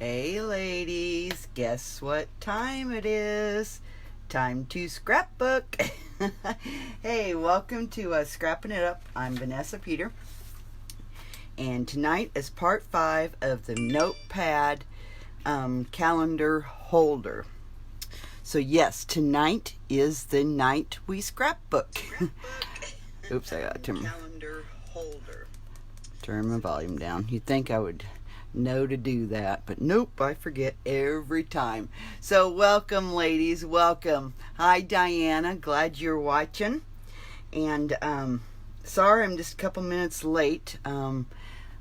Hey ladies, guess what time it is? Time to scrapbook. Hey, welcome to Scrapping It Up. I'm Vanessa Peter. And tonight is part 5 of the Notepad calendar holder. So yes, tonight is the night we scrapbook. Oops, I got to turn calendar holder. Turn my volume down. You'd think I would know to do that, but nope, I forget every time. So welcome ladies, welcome. Hi Diana, glad you're watching. And sorry I'm just a couple minutes late.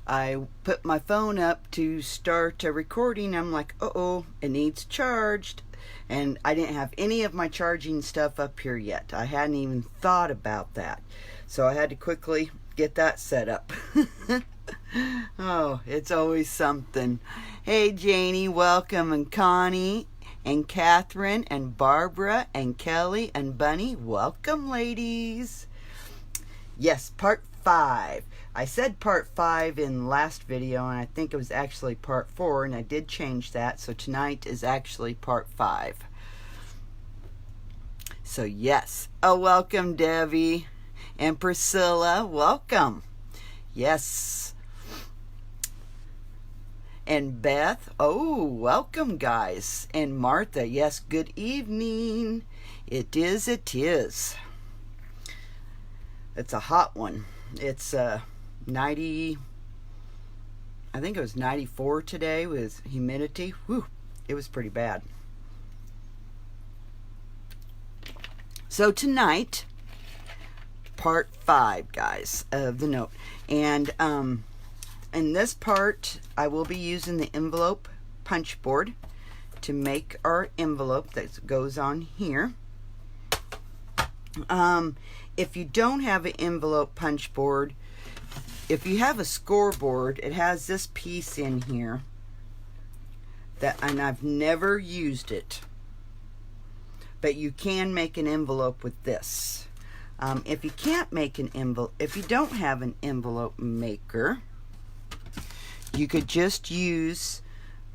I put my phone up to start a recording. I'm like, uh-oh, it needs charged. And I didn't have any of my charging stuff up here yet. I hadn't even thought about that. So I had to quickly get that set up. Oh, it's always something. Hey Janie, welcome, and Connie and Catherine and Barbara and Kelly and Bunny, welcome ladies. Yes, part 5. I said part 5 in last video, and I think it was actually part 4, and I did change that, so tonight is actually part 5. So yes. Oh, welcome Debbie and Priscilla, welcome. Yes. And Beth, oh, welcome guys. And Martha, yes, good evening. It is. It's a hot one. It's 90, I think it was 94 today with humidity. Whew, it was pretty bad. So tonight, part 5, guys, of the note. And in this part, I will be using the envelope punch board to make our envelope that goes on here. If you don't have an envelope punch board, if you have a scoreboard, it has this piece in here and I've never used it, but you can make an envelope with this. If you can't make an envelope, if you don't have an envelope maker, you could just use,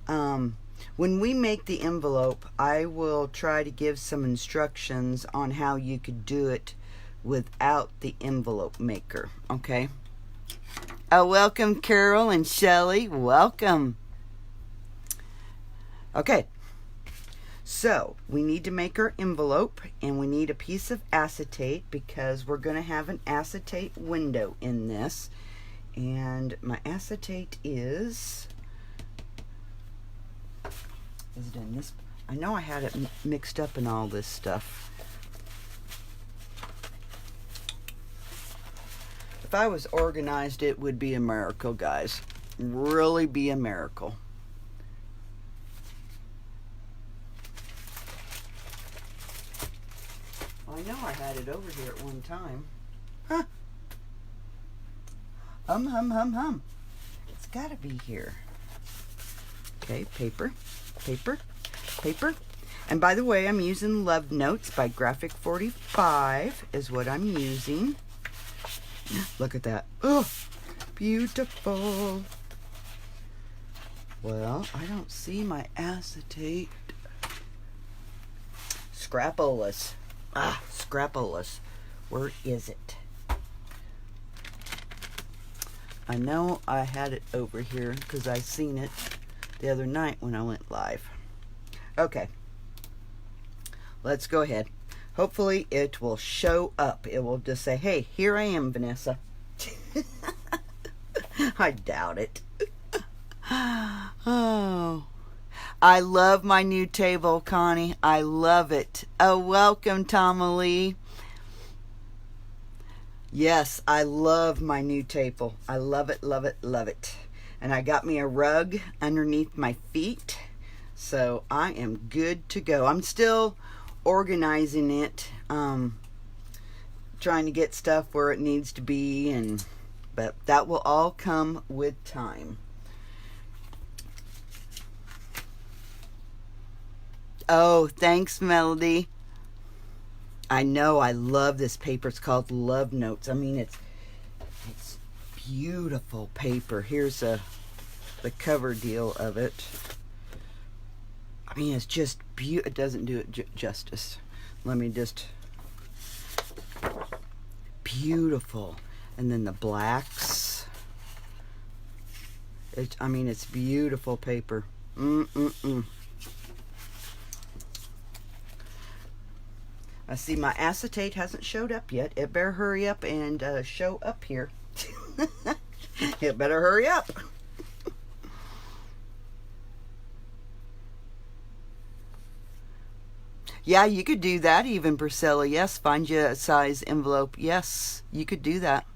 when we make the envelope, I will try to give some instructions on how you could do it without the envelope maker, okay? Welcome Carol and Shelly, welcome. Okay, so we need to make our envelope, and we need a piece of acetate because we're going to have an acetate window in this. And my acetate is it in this? I know I had it mixed up in all this stuff. If I was organized, it would be a miracle, guys. Really be a miracle. Well, I know I had it over here at one time. Huh. Hum. It's got to be here. Okay, paper. And by the way, I'm using Love Notes by Graphic 45 is what I'm using. Look at that. Oh, beautiful. Well, I don't see my acetate. Scrapolas. Scrapolas. Where is it? I know I had it over here because I seen it the other night when I went live. Okay. Let's go ahead. Hopefully it will show up. It will just say, hey, here I am, Vanessa. I doubt it. Oh. I love my new table, Connie. I love it. Oh, welcome, Tama Lee. Yes, I love my new table. I love it, love it, love it. And I got me a rug underneath my feet. So I am good to go. I'm still organizing it. Trying to get stuff where it needs to be. But that will all come with time. Oh, thanks, Melody. I know, I love this paper. It's called Love Notes. I mean, it's beautiful paper. Here's the cover deal of it. I mean, it's just beautiful. It doesn't do it justice. Let me just... Beautiful. And then the blacks. I mean, it's beautiful paper. I see my acetate hasn't showed up yet. It better hurry up and show up here. It better hurry up. Yeah, you could do that even, Priscilla. Yes, find you a size envelope. Yes, you could do that.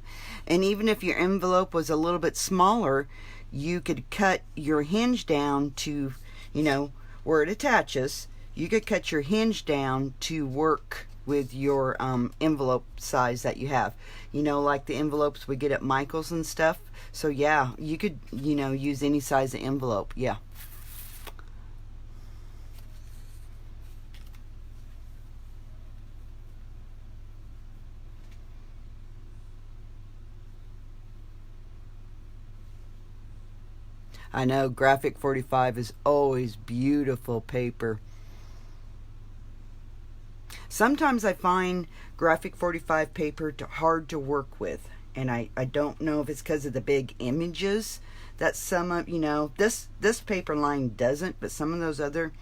And even if your envelope was a little bit smaller, you could cut your hinge down to, you know, where it attaches. You could cut your hinge down to work with your envelope size that you have. You know, like the envelopes we get at Michael's and stuff. So yeah, you could, you know, use any size of envelope. Yeah. I know Graphic 45 is always beautiful paper. Sometimes I find Graphic 45 paper hard to work with. And I don't know if it's because of the big images that some of, you know, this paper line doesn't, but some of those other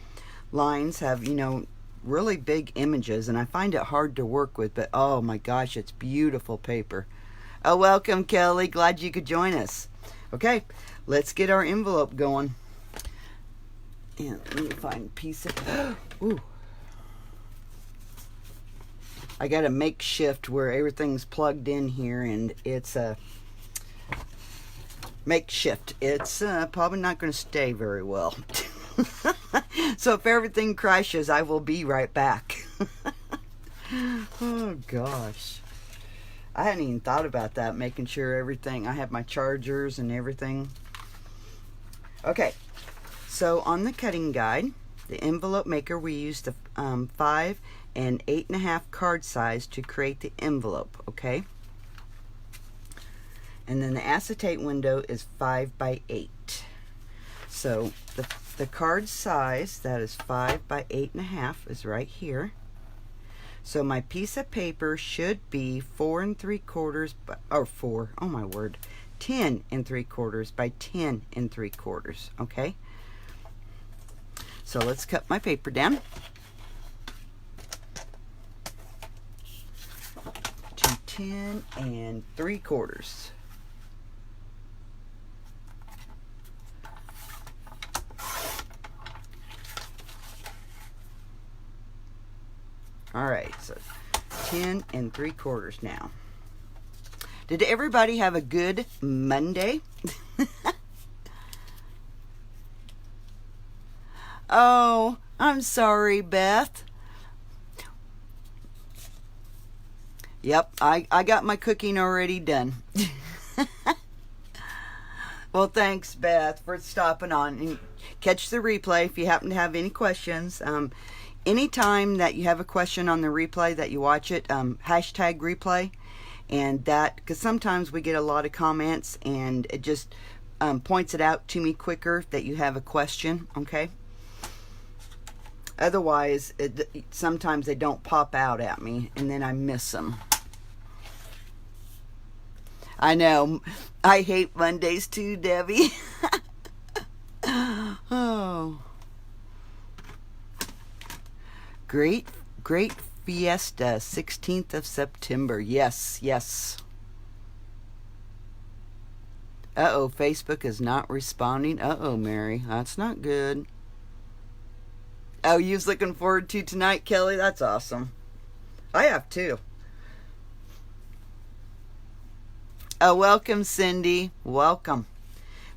lines have, you know, really big images. And I find it hard to work with, but oh my gosh, it's beautiful paper. Oh, welcome, Kelly. Glad you could join us. Okay, let's get our envelope going. And let me find a piece of... Ooh. I got a makeshift where everything's plugged in here, and it's a makeshift. It's probably not going to stay very well. So if everything crashes, I will be right back. Oh, gosh. I hadn't even thought about that, making sure everything, I have my chargers and everything. Okay, so on the cutting guide, the envelope maker, we used the 5 and 8.5 card size to create the envelope, okay? And then the acetate window is 5 by 8. So the card size, that is 5 by 8.5, is right here. So my piece of paper should be 4 3/4 by, or 4, oh my word, 10 3/4 by 10 3/4, okay? So let's cut my paper down to 10 3/4. All right, so 10 3/4 now. Did everybody have a good Monday? Oh, I'm sorry, Beth. Yep, I got my cooking already done. Well, thanks, Beth, for stopping on. And catch the replay if you happen to have any questions. Anytime that you have a question on the replay that you watch it, hashtag replay. And that, because sometimes we get a lot of comments and it just points it out to me quicker that you have a question, okay? Otherwise, sometimes they don't pop out at me and then I miss them. I know. I hate Mondays too, Debbie. Oh. Great Fiesta, 16th of September. Yes, yes. Uh-oh, Facebook is not responding. Uh-oh, Mary. That's not good. Oh, you was looking forward to tonight, Kelly? That's awesome. I have too. Oh, welcome, Cindy. Welcome.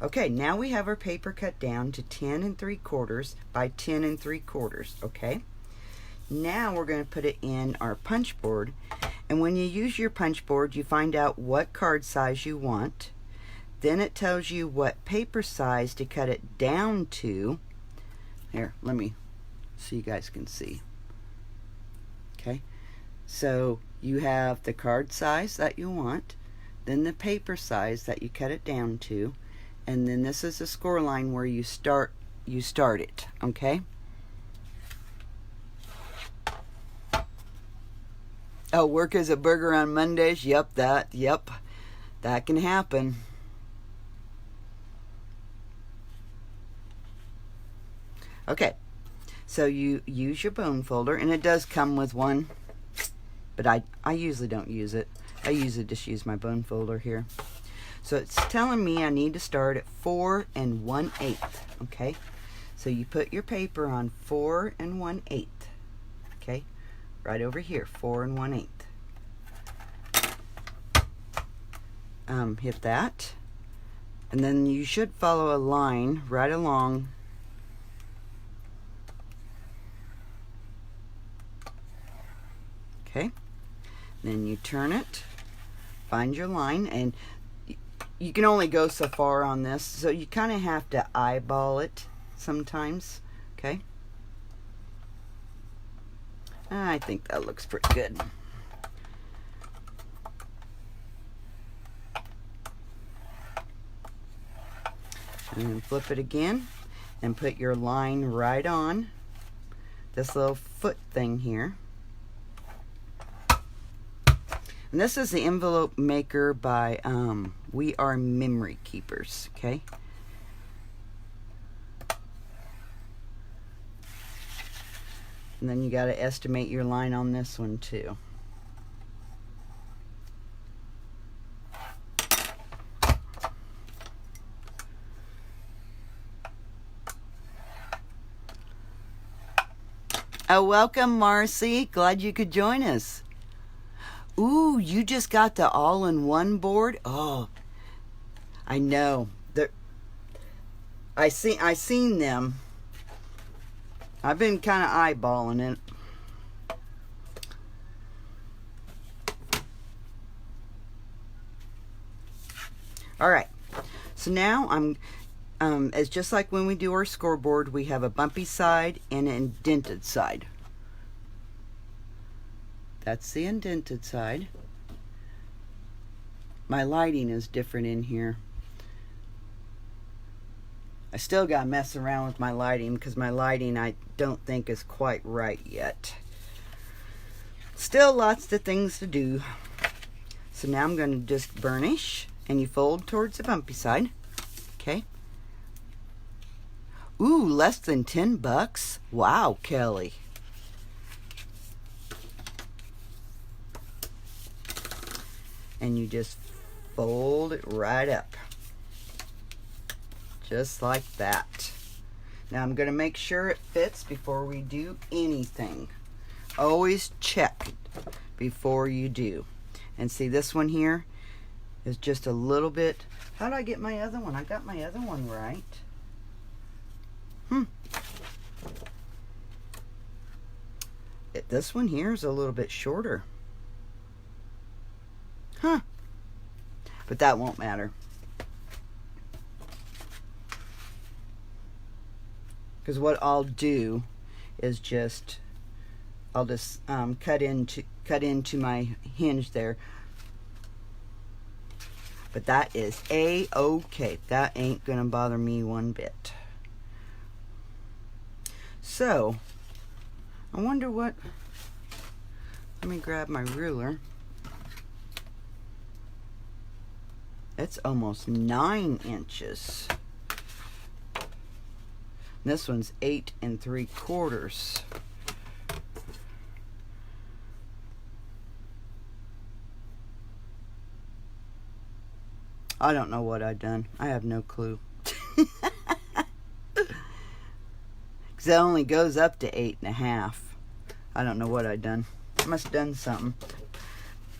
Okay, now we have our paper cut down to 10 3/4 by 10 3/4, okay? Now we're going to put it in our punch board. And when you use your punch board, you find out what card size you want. Then it tells you what paper size to cut it down to. Here, let me so you guys can see. Okay, so you have the card size that you want, then the paper size that you cut it down to, and then this is the score line where you start it, okay? Oh, work as a burger on Mondays? Yep, that can happen. Okay, so you use your bone folder, and it does come with one, but I usually don't use it. I usually just use my bone folder here. So it's telling me I need to start at 4 1/8. Okay, so you put your paper on 4 1/8. Okay, right over here, 4 1/8. Hit that, and then you should follow a line right along. Okay, then you turn it, find your line, and you can only go so far on this, so you kind of have to eyeball it sometimes. Okay, I think that looks pretty good. And then flip it again and put your line right on this little foot thing here. And this is the envelope maker by We Are Memory Keepers, okay? And then you got to estimate your line on this one too. Oh, welcome, Marcy. Glad you could join us. Ooh, you just got the all-in-one board? Oh, I know. I seen them. I've been kind of eyeballing it. All right. So now it's just like when we do our scoreboard. We have a bumpy side and an indented side. That's the indented side. My lighting is different in here. I still got to mess around with my lighting because my lighting I don't think is quite right yet. Still lots of things to do. So now I'm going to just burnish, and you fold towards the bumpy side. Okay. Ooh, less than $10. Wow, Kelly. And you just fold it right up. Just like that. Now I'm going to make sure it fits before we do anything. Always check before you do. And see, this one here is just a little bit. How did I get my other one? I got my other one right. This one here is a little bit shorter. Huh. But that won't matter. Because what I'll do is I'll just cut into my hinge there. But that is A-okay. That ain't gonna bother me one bit. So, I wonder what. Let me grab my ruler. It's almost 9 inches. This one's 8 3/4. I don't know what I've done. I have no clue. Because it only goes up to 8 1/2. I don't know what I've done. I must have done something.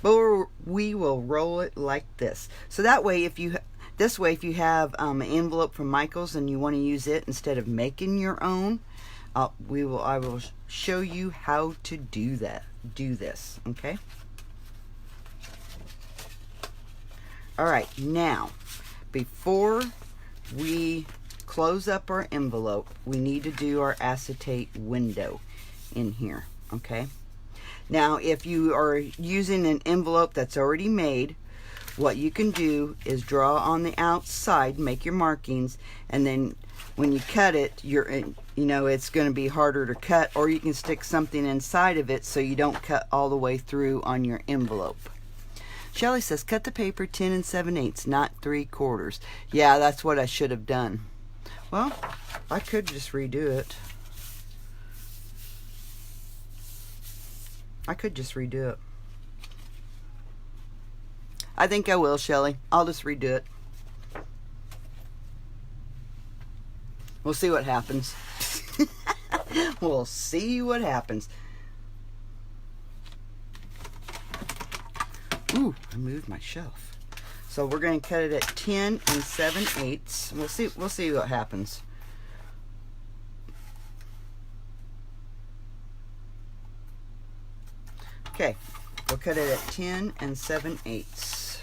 But we will roll it like this. So that way, if you have an envelope from Michael's and you want to use it instead of making your own, I will show you how to do this. Okay. All right. Now, before we close up our envelope, we need to do our acetate window in here. Okay. Now, if you are using an envelope that's already made, what you can do is draw on the outside, make your markings, and then when you cut it, it's going to be harder to cut, or you can stick something inside of it so you don't cut all the way through on your envelope. Shelly says, cut the paper 10 7/8, not 3/4. Yeah, that's what I should have done. Well, I could just redo it. I think I will, Shelly. I'll just redo it. We'll see what happens. We'll see what happens. Ooh, I moved my shelf. So we're going to cut it at 10 7/8. We'll see what happens. Okay, we'll cut it at 10 7/8.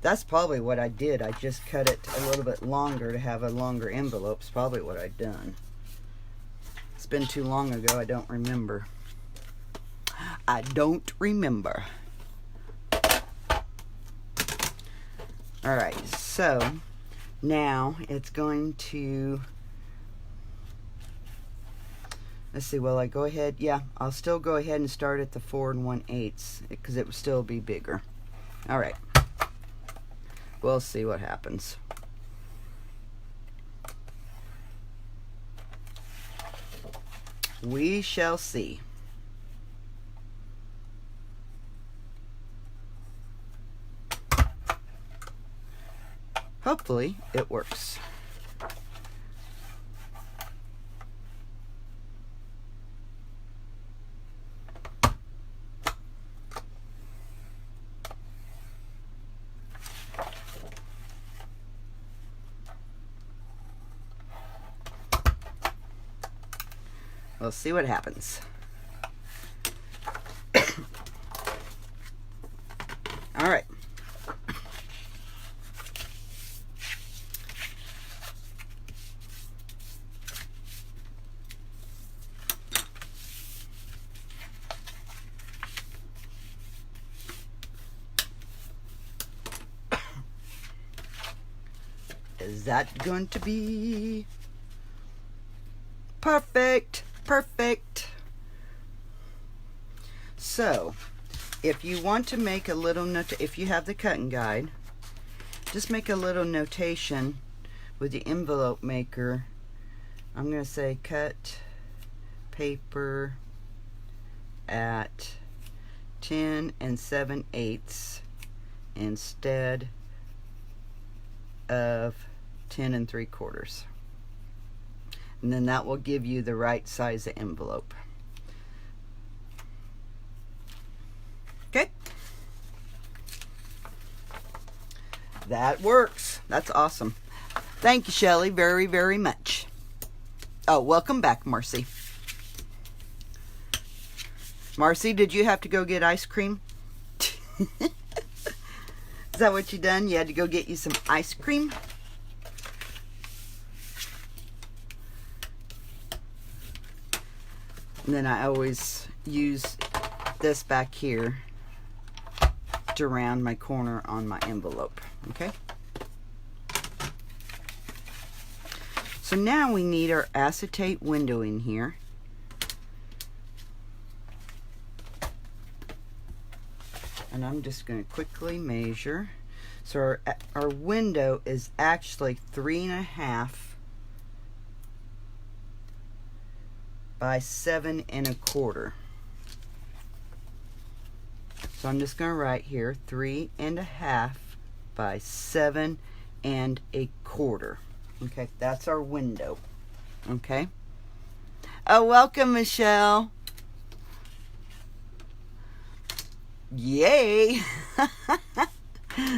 That's probably what I did. I just cut it a little bit longer to have a longer envelope. It's probably what I'd done. It's been too long ago, I don't remember. I don't remember. Alright, so now it's going to, let's see, will I go ahead? Yeah, I'll still go ahead and start at the 4 1/8 because it will still be bigger. Alright, we'll see what happens. We shall see. Hopefully it works. We'll see what happens. All right. Is that going to be perfect? Perfect. So, if you want to make a little note, if you have the cutting guide, just make a little notation with the envelope maker. I'm going to say cut paper at 10 7/8 instead of 10 3/4. And then that will give you the right size of envelope. Okay? That works. That's awesome. Thank you, Shelly, very, very much. Oh, welcome back, Marcy. Marcy, did you have to go get ice cream? Is that what you done? You had to go get you some ice cream? And then I always use this back here to round my corner on my envelope. Okay? So now we need our acetate window in here. And I'm just going to quickly measure. So our window is actually 3.5 by 7 1/4. So I'm just going to write here 3.5 by 7 1/4. Okay, that's our window. Okay. Oh, welcome, Michelle. Yay.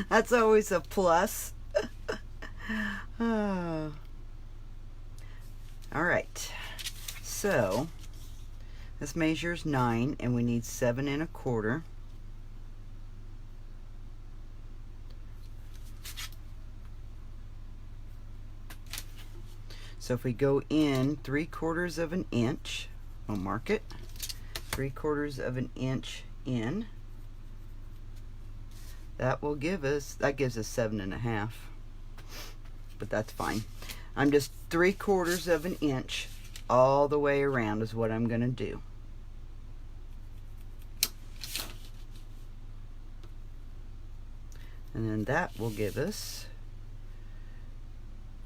That's always a plus. Oh. All right. So this measures 9 and we need 7 1/4. So if we go in 3/4 of an inch, we'll mark it 3/4 of an inch in. That will give us, that gives us 7.5. but that's fine. I'm just 3/4 of an inch all the way around is what I'm going to do. And then that will give us,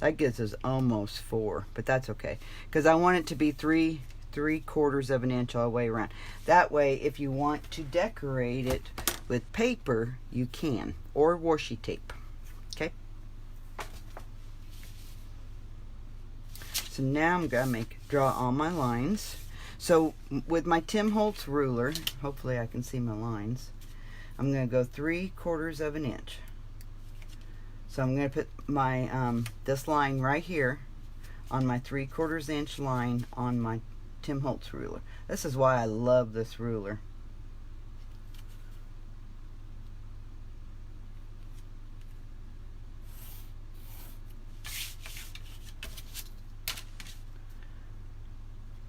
that gives us almost 4, but that's okay. Because I want it to be 3/4 of an inch all the way around. That way, if you want to decorate it with paper, you can, or washi tape. Okay? So now I'm going to draw all my lines. So with my Tim Holtz ruler, hopefully I can see my lines, I'm going to go 3/4 of an inch. So I'm going to put my this line right here on my 3/4 inch line on my Tim Holtz ruler. This is why I love this ruler.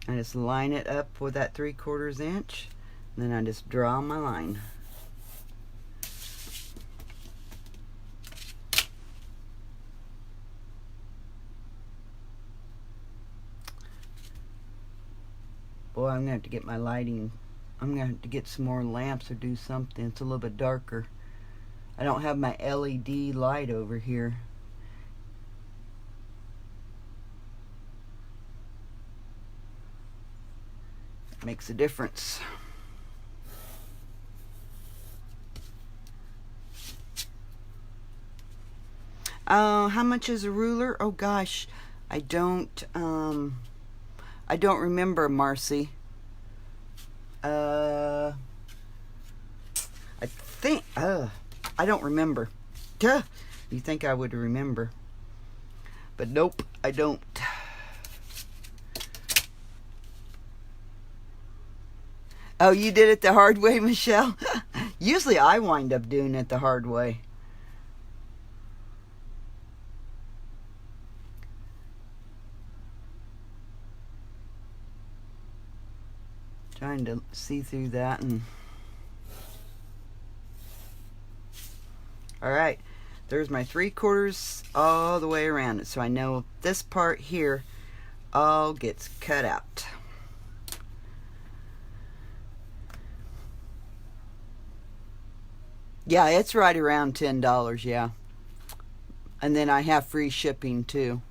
I just line it up with that 3/4 inch, and then I just draw my line. Boy, I'm going to have to get my lighting. I'm going to have to get some more lamps or do something. It's a little bit darker. I don't have my LED light over here. Makes a difference. How much is a ruler? Oh gosh, I don't remember, Marcy. I think I don't remember. Duh. You think I would remember, but nope, I don't. Oh, you did it the hard way, Michelle? Usually I wind up doing it the hard way. Trying to see through that. And all right, there's my 3/4 all the way around it. So I know this part here all gets cut out. Yeah, it's right around $10, yeah. And then I have free shipping too.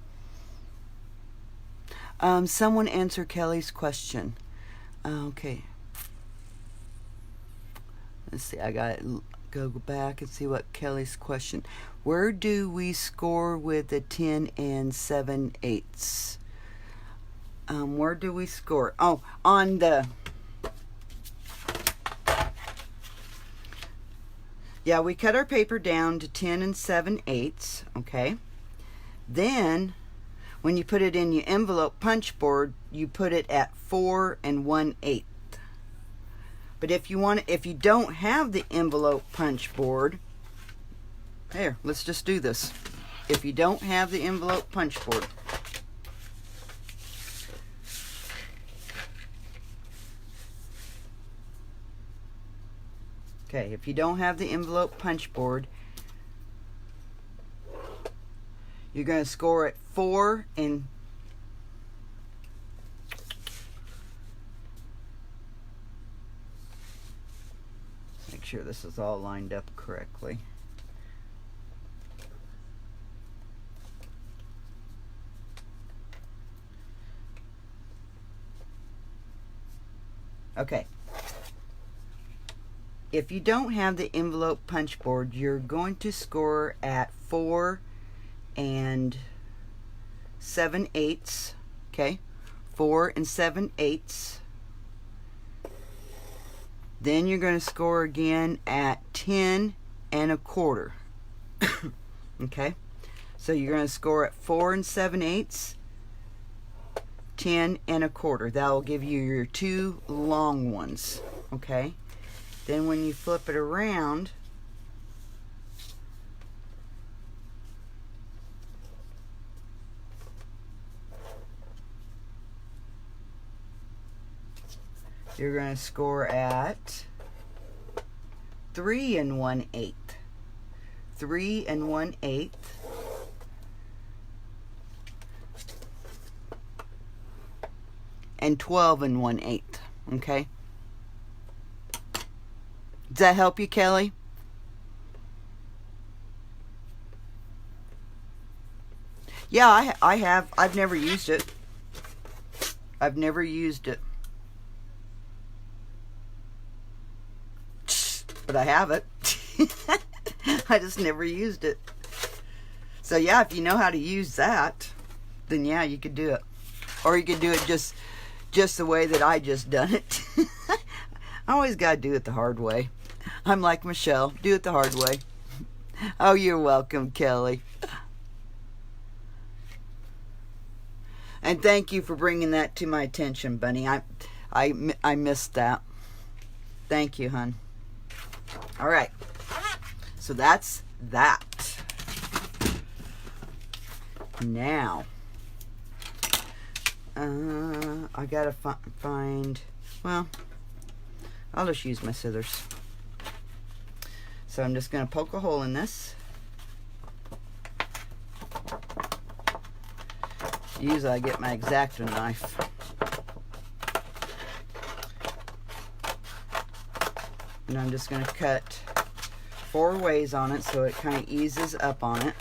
Someone answer Kelly's question. Okay. Let's see, I got to go back and see what Kelly's question. Where do we score with the 10 and 7/8? Where do we score? Oh, on the... Yeah, we cut our paper down to 10 and 7/8, okay? Then, when you put it in your envelope punch board, you put it at 4 1/8. But if you don't have the envelope punch board, here, let's just do this. If you don't have the envelope punch board, okay, if you don't have the envelope punch board, you're going to score at 4 and... Make sure this is all lined up correctly. Okay. If you don't have the envelope punch board, you're going to score at 4 7/8, okay? 4 7/8. Then you're going to score again at 10 1/4. Okay? So you're going to score at 4 7/8, 10 1/4. That will give you your 2 long ones, okay? Then when you flip it around, you're going to score at 3 1/8. 3 1/8. and 12 1/8. Okay? Does that help you, Kelly? Yeah, I have. I've never used it. I've never used it. But I have it. I just never used it. So yeah, if you know how to use that, then yeah, you could do it. Or you could do it just the way that I just done it. I always got to do it the hard way. I'm like Michelle, do it the hard way. Oh, you're welcome, Kelly. And thank you for bringing that to my attention, Bunny. I missed that. Thank you, hon. All right. So that's that. Now, I gotta find, well, I'll just use my scissors. So I'm just gonna poke a hole in this. Usually I get my X-Acto knife. And I'm just gonna cut 4 ways on it so it kind of eases up on it.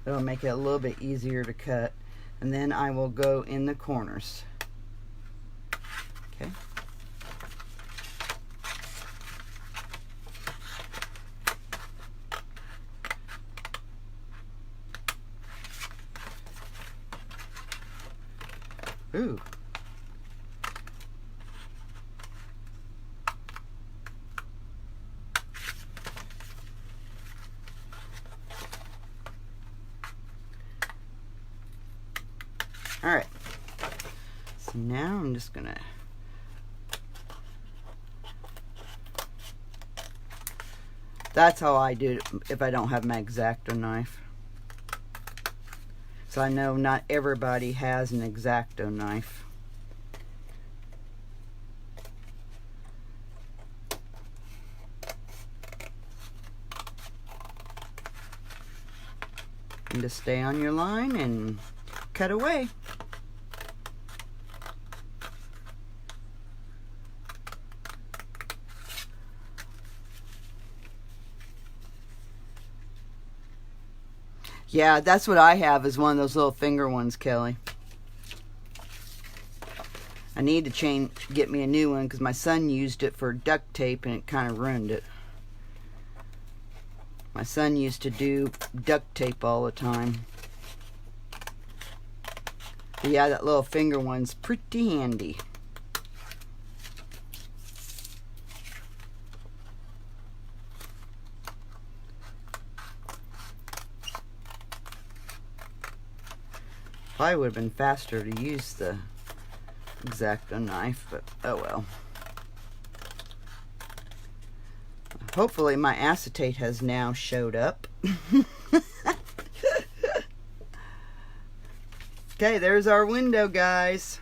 It'll make it a little bit easier to cut. And then I will go in the corners. Okay. Ooh. All right. So now I'm just gonna that's how I do it if I don't have my X-Acto knife. So I know not everybody has an X-Acto knife. And just stay on your line and cut away. Yeah, that's what I have, is one of those little finger ones, Kelly. I need to get me a new one because my son used it for duct tape and it kind of ruined it. My son used to do duct tape all the time. But yeah, that little finger one's pretty handy. Probably would have been faster to use the X-Acto knife, but oh well. Hopefully my acetate has now showed up. Okay, there's our window, guys.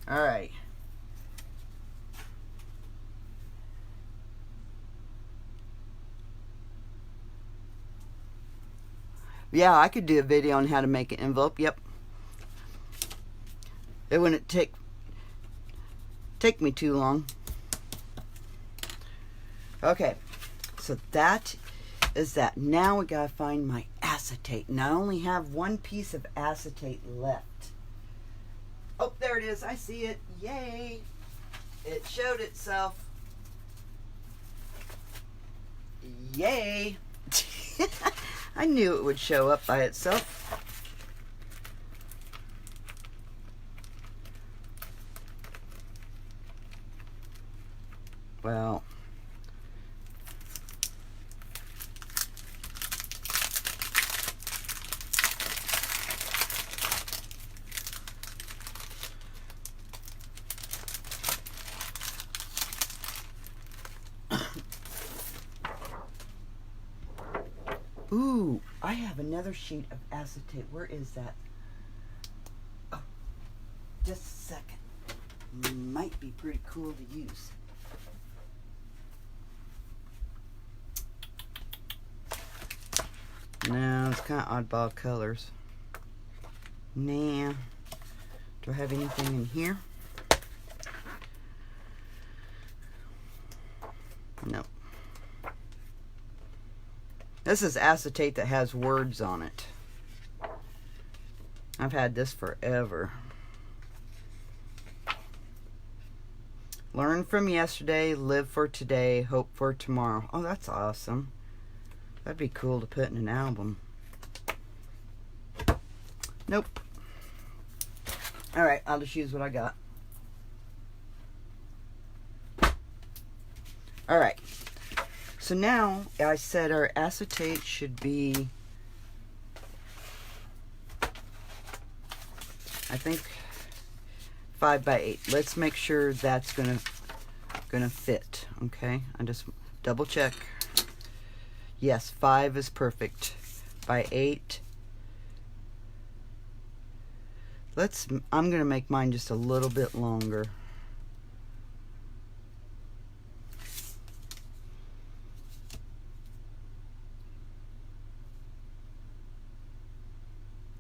All right. Yeah, I could do a video on how to make an envelope. Yep. It wouldn't take me too long. Okay. So that is that. Now we gotta find my acetate. And I only have one piece of acetate left. Oh, there it is. I see it. Yay. It showed itself. Yay. I knew it would show up by itself. Well, ooh, I have another sheet of acetate. Where is that? Oh, just a second. might be pretty cool to use. No, it's kind of oddball colors. Nah. Do I have anything in here? Nope. This is acetate that has words on it. I've had this forever. Learn from yesterday, live for today, hope for tomorrow. Oh, that's awesome. That'd be cool to put in an album. Nope. Alright, I'll just use what I got. Alright. So now, I said our acetate should be, I think, 5 by 8. Let's make sure that's gonna fit. Okay, I just double check. Yes, 5 is perfect. By 8. I'm gonna make mine just a little bit longer.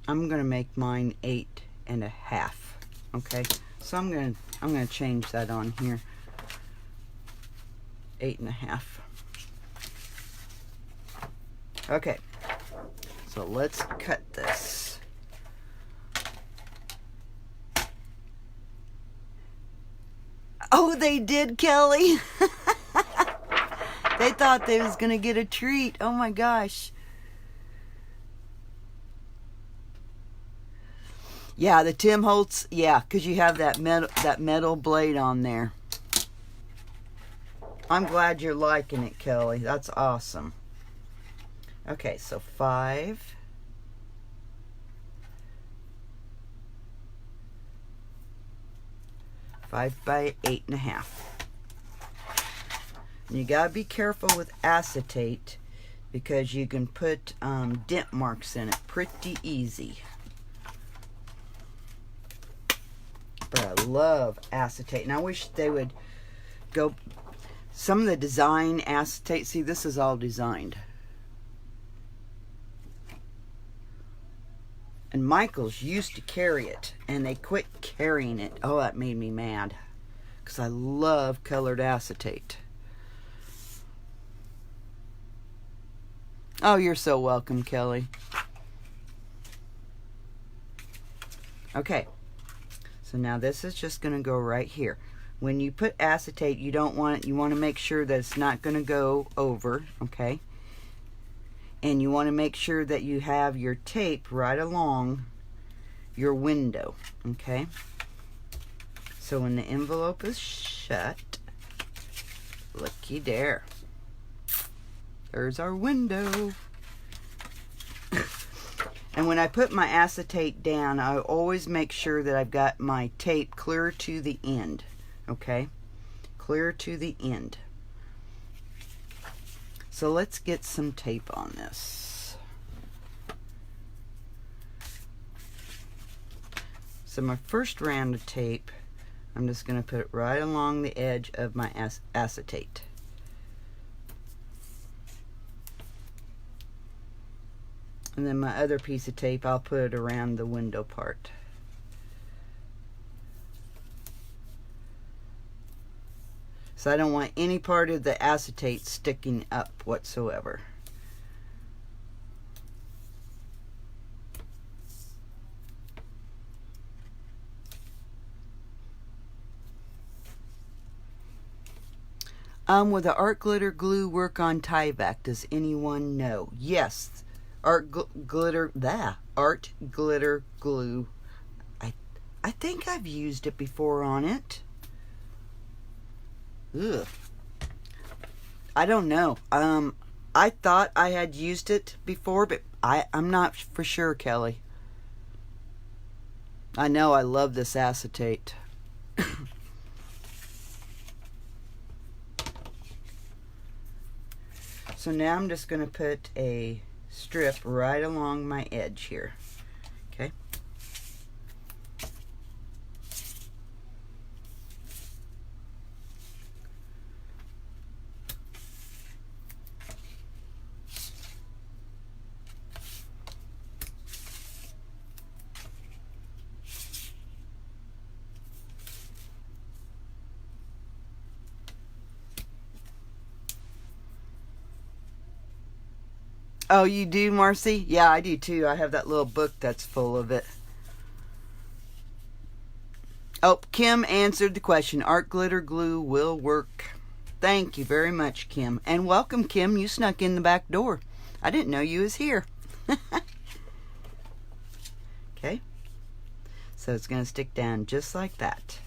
I'm gonna make mine 8.5. Okay, so I'm gonna change that on here. 8.5. Okay, so let's cut this. Oh, they did, Kelly. They thought they was gonna get a treat. Oh my gosh. Yeah, the Tim Holtz, yeah, because you have that metal blade on there. I'm glad you're liking it, Kelly. That's awesome. Okay, so 5. By 8.5. And you gotta be careful with acetate because you can put dent marks in it pretty easy. But I love acetate, and I wish they would go. Some of the design acetate. See, this is all designed. And Michaels used to carry it, and they quit carrying it. Oh, that made me mad. Because I love colored acetate. Oh, you're so welcome, Kelly. Okay. So now this is just going to go right here. When you put acetate, you want to make sure that it's not going to go over, okay? And you want to make sure that you have your tape right along your window, okay? So when the envelope is shut, looky there. There's our window. And when I put my acetate down, I always make sure that I've got my tape clear to the end, okay? Clear to the end. So let's get some tape on this. So my first round of tape, I'm just going to put it right along the edge of my acetate. And then my other piece of tape, I'll put it around the window part. So I don't want any part of the acetate sticking up whatsoever. Will the art glitter glue work on Tyvek? Does anyone know? Yes. Art glitter glue. I think I've used it before on it. Ugh. I don't know. I thought I had used it before, but I'm not for sure, Kelly. I know I love this acetate. So now I'm just going to put a strip right along my edge here. Okay. Oh, you do, Marcy? Yeah, I do too. I have that little book that's full of it. Oh, Kim answered the question. Art glitter glue will work. Thank you very much, Kim. And welcome, Kim. You snuck in the back door. I didn't know you was here. Okay. So it's going to stick down just like that.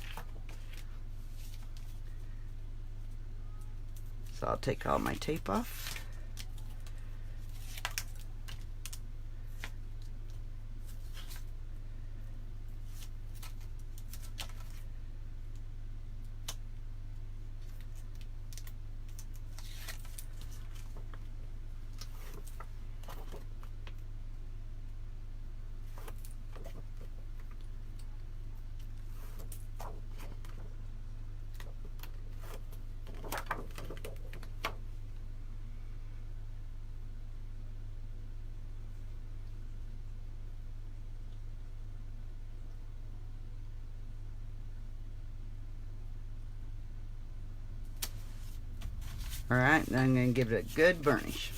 So I'll take all my tape off. All right, now I'm going to give it a good burnish.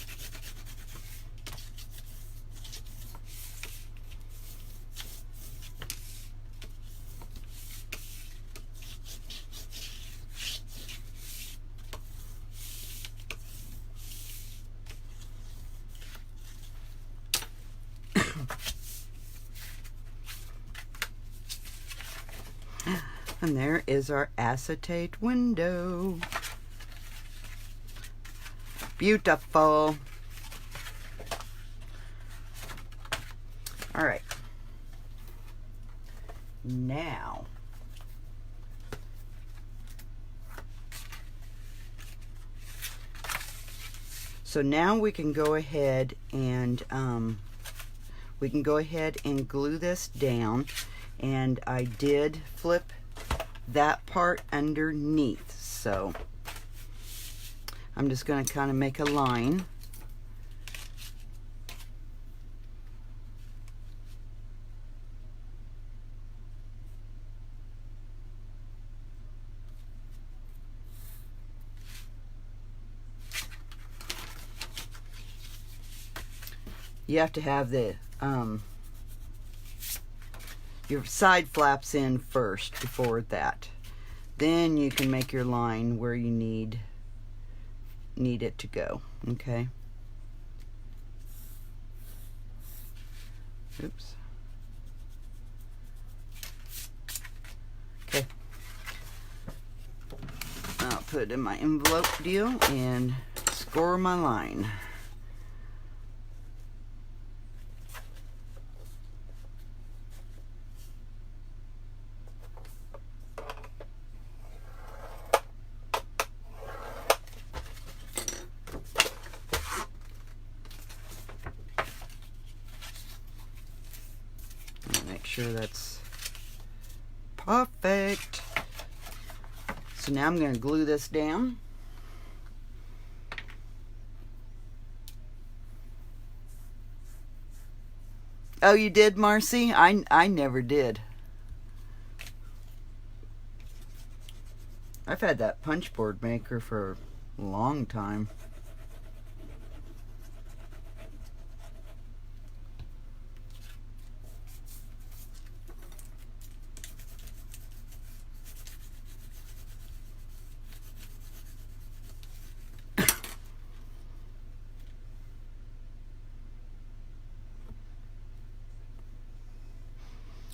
And there is our acetate window. Beautiful. All right. Now, so now we can go ahead and glue this down. And I did flip that part underneath, so I'm just going to kind of make a line. You have to have the your side flaps in first before that. Then you can make your line where you need it to go. Okay. Oops. Okay. I'll put it in my envelope deal and score my line. Make sure that's perfect. So now I'm going to glue this down. Oh, you did, Marcy? I never did. I've had that punch board maker for a long time.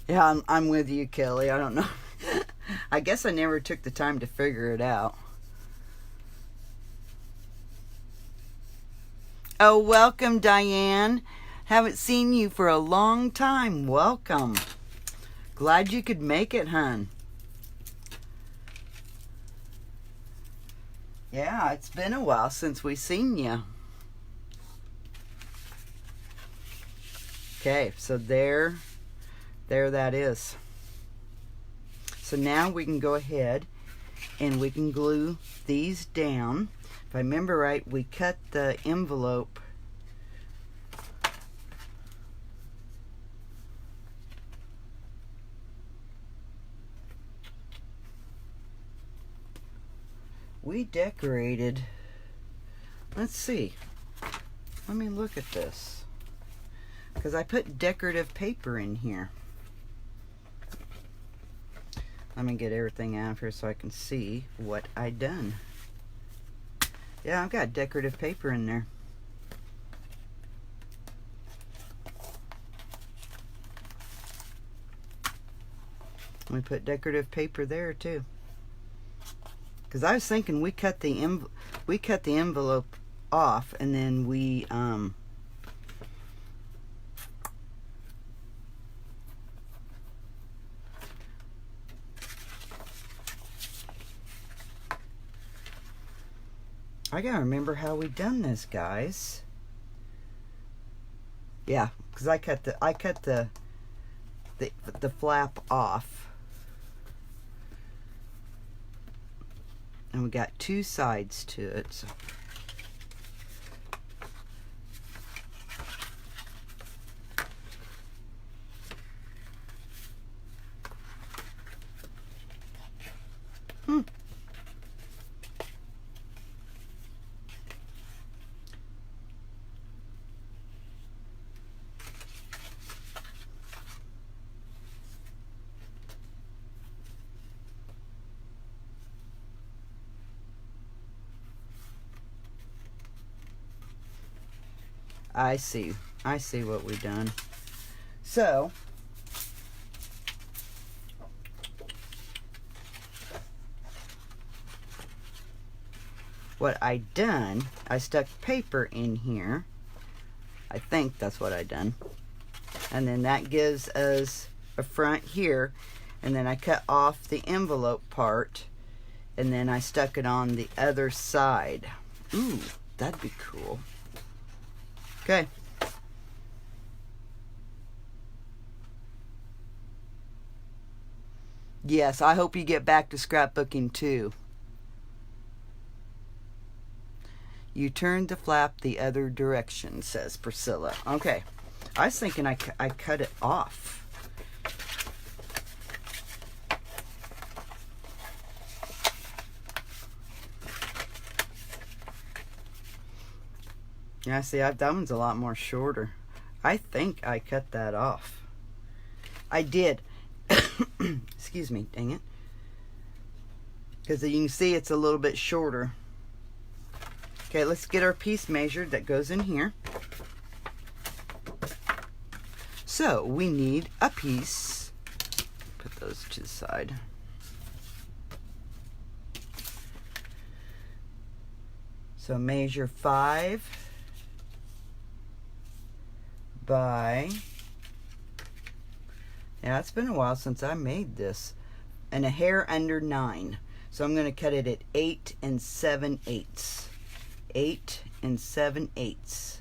Yeah, I'm with you, Kelly. I don't know. I guess I never took the time to figure it out. Oh, welcome, Diane. Haven't seen you for a long time. Welcome. Glad you could make it, hon. Yeah, it's been a while since we seen you. Okay, so there that is. So now we can go ahead and we can glue these down. If I remember right, we cut the envelope we decorated, let's see, let me look at this. Because I put decorative paper in here. Let me get everything out of here so I can see what I done. Yeah, I've got decorative paper in there. We put decorative paper there too. Because I was thinking we cut the envelope off and then we I gotta remember how we done this, guys. Yeah, because I cut the flap off. And we got two sides to it. So. I see what we've done. So, what I done, I stuck paper in here. I think that's what I done. And then that gives us a front here. And then I cut off the envelope part. And then I stuck it on the other side. Ooh, that'd be cool. Okay. Yes, I hope you get back to scrapbooking too. You turned the flap the other direction, says Priscilla. Okay. I was thinking I cut it off. Yeah, see, that one's a lot more shorter. I think I cut that off. I did. Excuse me, dang it. Because you can see it's a little bit shorter. Okay, let's get our piece measured that goes in here. So, we need a piece. Put those to the side. So, measure 5 by, yeah, it's been a while since I made this, and a hair under 9. So I'm going to cut it at 8 7/8. 8 7/8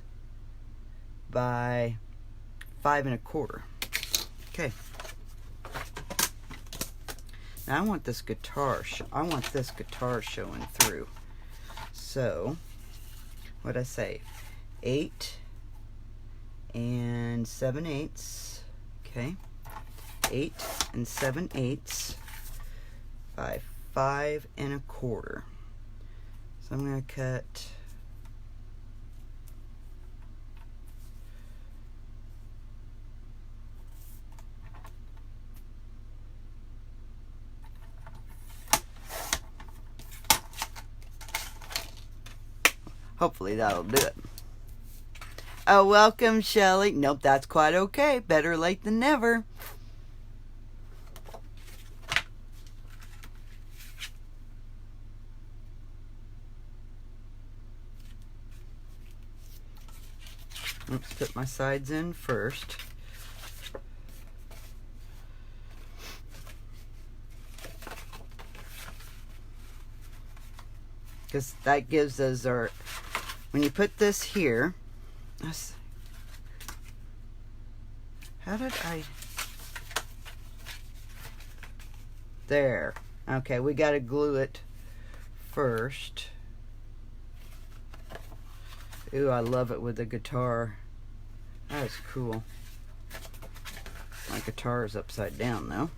by 5 1/4. Okay. Now I want this guitar showing through. So, what'd I say? 8 7/8. Okay. 8 7/8 by 5 1/4. So I'm going to cut hopefully that'll do it. Oh, welcome, Shelley. Nope, that's quite okay. Better late than never. Let's put my sides in first. Because that gives us our, when you put this here, how did I, there. Okay, we got to glue it first. Ooh, I love it with the guitar. That is cool. My guitar is upside down though.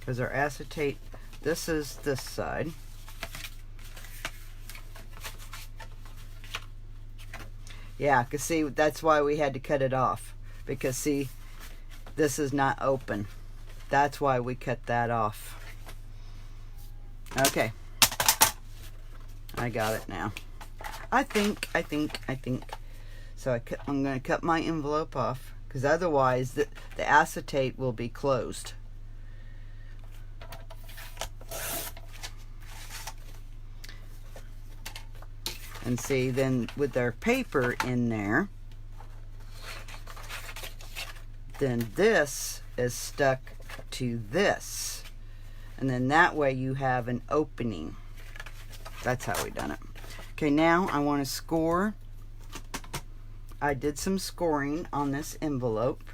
because our acetate, this is this side. Yeah, because see, that's why we had to cut it off. Because see, this is not open. That's why we cut that off. Okay. I got it now. I think. So I'm going to cut my envelope off, because otherwise the acetate will be closed. And see, then with our paper in there, then this is stuck to this. And then that way you have an opening. That's how we done it. Okay, now I want to score. I did some scoring on this envelope.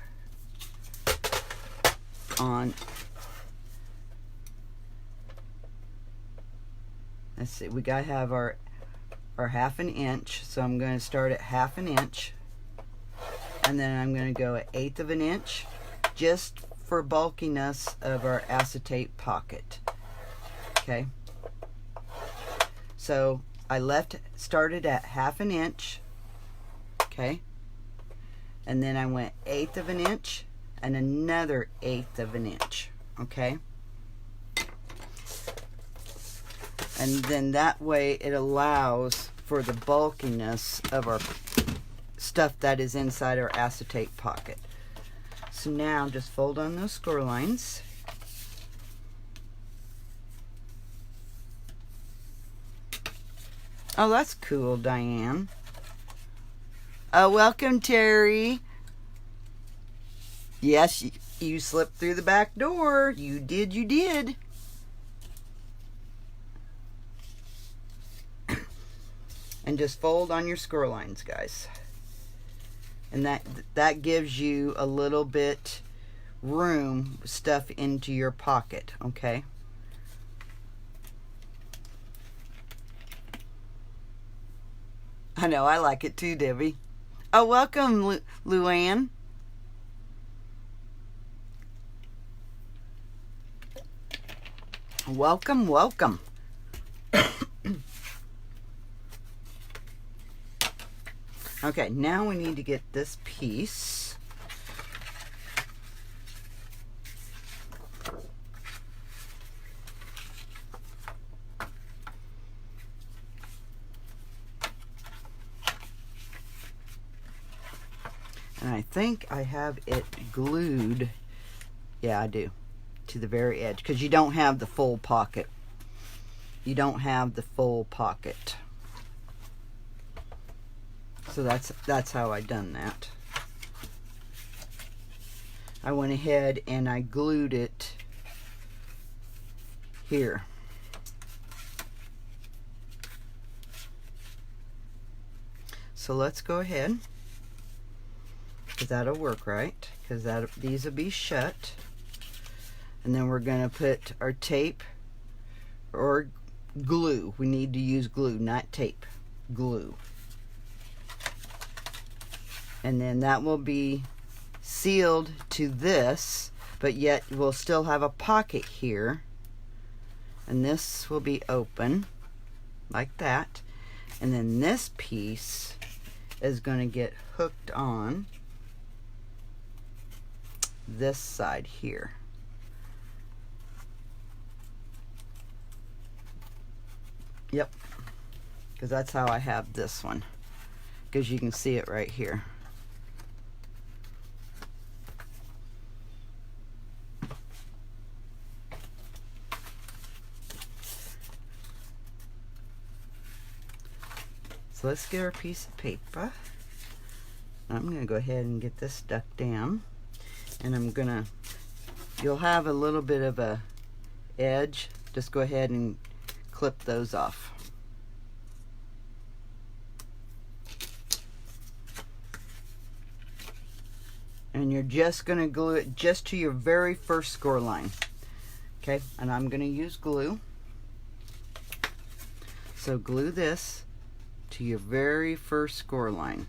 Let's see, we gotta have our 1/2 inch. So I'm going to start at 1/2 inch. And then I'm going to go at 1/8 of an inch, just for bulkiness of our acetate pocket. Okay. So I started at 1/2 inch. Okay. And then I went 1/8 of an inch and another 1/8 of an inch. Okay. And then that way it allows for the bulkiness of our stuff that is inside our acetate pocket. So now just fold on those score lines. Oh, that's cool, Diane. Welcome, Terry. Yes, you slipped through the back door. You did. And just fold on your score lines, guys. And that gives you a little bit room stuff into your pocket, okay? I know, I like it too, Debbie. Oh, welcome, Luann. Welcome. Okay, now we need to get this piece. And I think I have it glued. Yeah, I do. To the very edge, because you don't have the full pocket. So that's how I done that. I went ahead and I glued it here. So let's go ahead, because that'll work, right? Because these will be shut. And then we're going to put our tape or glue. We need to use glue, not tape. Glue. And then that will be sealed to this, but yet we'll still have a pocket here. And this will be open like that. And then this piece is going to get hooked on this side here. Yep, because that's how I have this one, because you can see it right here. So let's get our piece of paper. I'm going to go ahead and get this stuck down, and you'll have a little bit of a edge. Just go ahead and clip those off. And you're just going to glue it just to your very first score line. Okay, and I'm going to use glue. So glue this to your very first score line.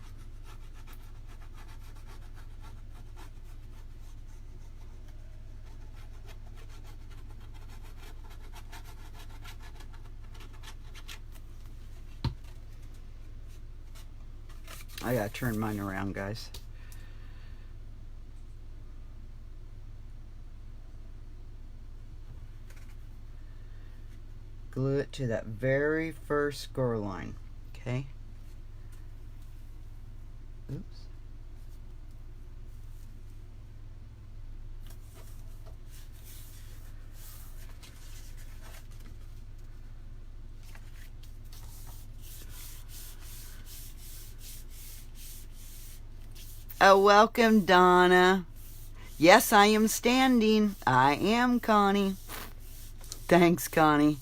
I gotta turn mine around, guys. Glue it to that very first score line, okay? Oops. Oh, welcome, Donna. Yes, I am standing. I am Connie. Thanks, Connie.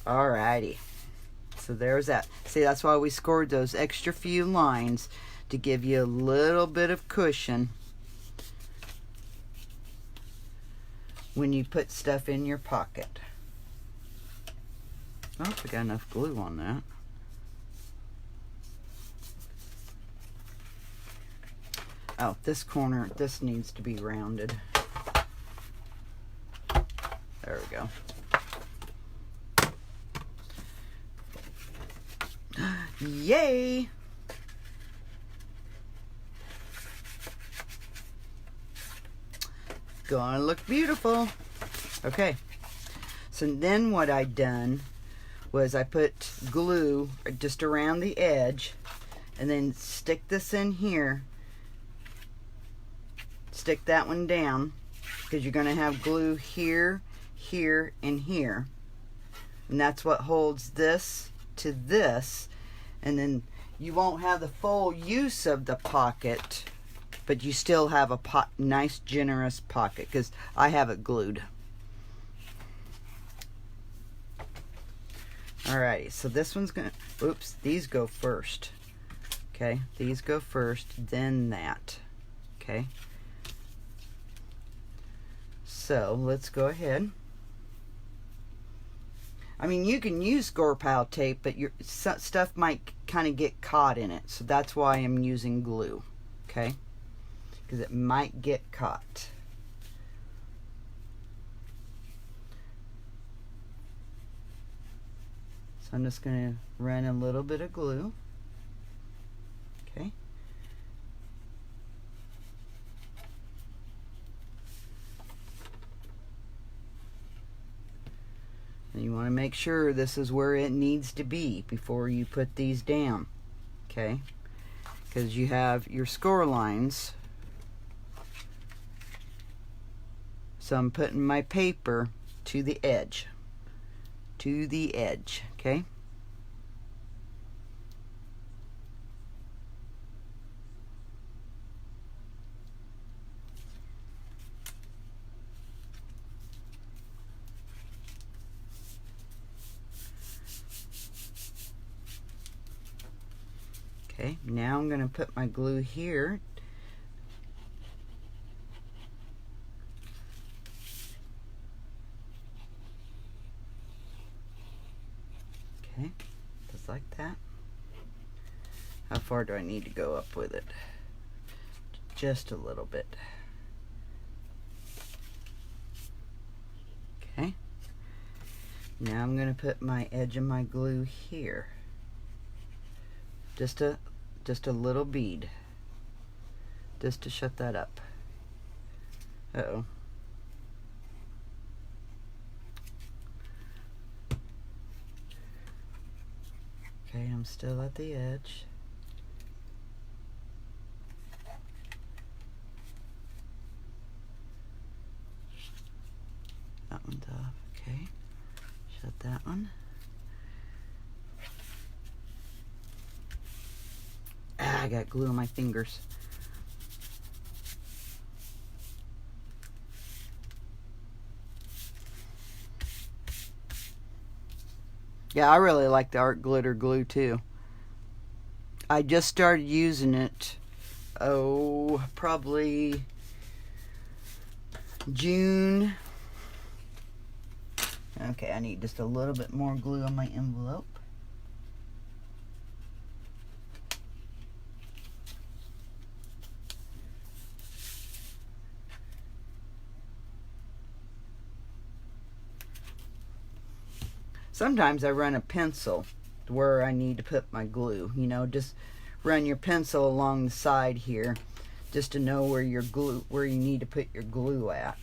Alrighty. So there's that. See, that's why we scored those extra few lines, to give you a little bit of cushion when you put stuff in your pocket. Oh, we got enough glue on that. Oh, this corner, this needs to be rounded. There we go. Yay! Gonna look beautiful. Okay, so then what I done was I put glue just around the edge, and then stick this in here, stick that one down, because you're gonna have glue here, here, and here, and that's what holds this to this. And then you won't have the full use of the pocket, but you still have a nice generous pocket, because I have it glued. Alrighty, so this one's gonna, oops, these go first. Okay, these go first, then that. Okay, so let's go ahead. I mean, you can use score pile tape, but your stuff might kind of get caught in it. So that's why I'm using glue, okay? Because it might get caught. So I'm just going to run a little bit of glue, okay? And you want to make sure this is where it needs to be before you put these down, okay? Because you have your score lines. So I'm putting my paper to the edge. To the edge, okay? Okay, now I'm going to put my glue here. Okay, just like that. How far do I need to go up with it? Just a little bit. Okay. Now I'm going to put my edge of my glue here. Just a little bead, just to shut that up. Uh-oh. Okay, I'm still at the edge. That one's off, okay. Shut that one. Ah, I got glue on my fingers. Yeah, I really like the art glitter glue too. I just started using it, oh, probably June. Okay, I need just a little bit more glue on my envelope. Sometimes I run a pencil where I need to put my glue. You know, just run your pencil along the side here just to know where your glue, where you need to put your glue at.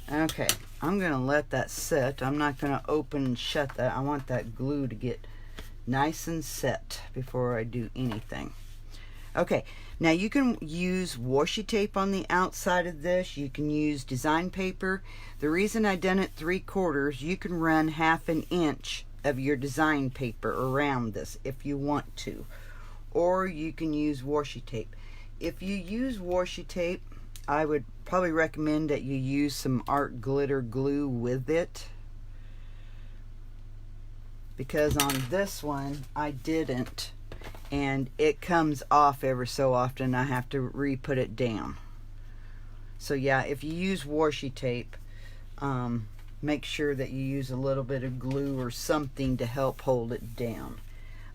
Okay, I'm going to let that sit. I'm not going to open and shut that. I want that glue to get nice and set before I do anything. Okay, now you can use washi tape on the outside of this. You can use design paper. The reason I done it 3/4, you can run 1/2 inch of your design paper around this if you want to. Or you can use washi tape. If you use washi tape, I would probably recommend that you use some art glitter glue with it, because on this one I didn't, and it comes off ever so often. I have to re-put it down. So yeah, if you use washi tape, make sure that you use a little bit of glue or something to help hold it down.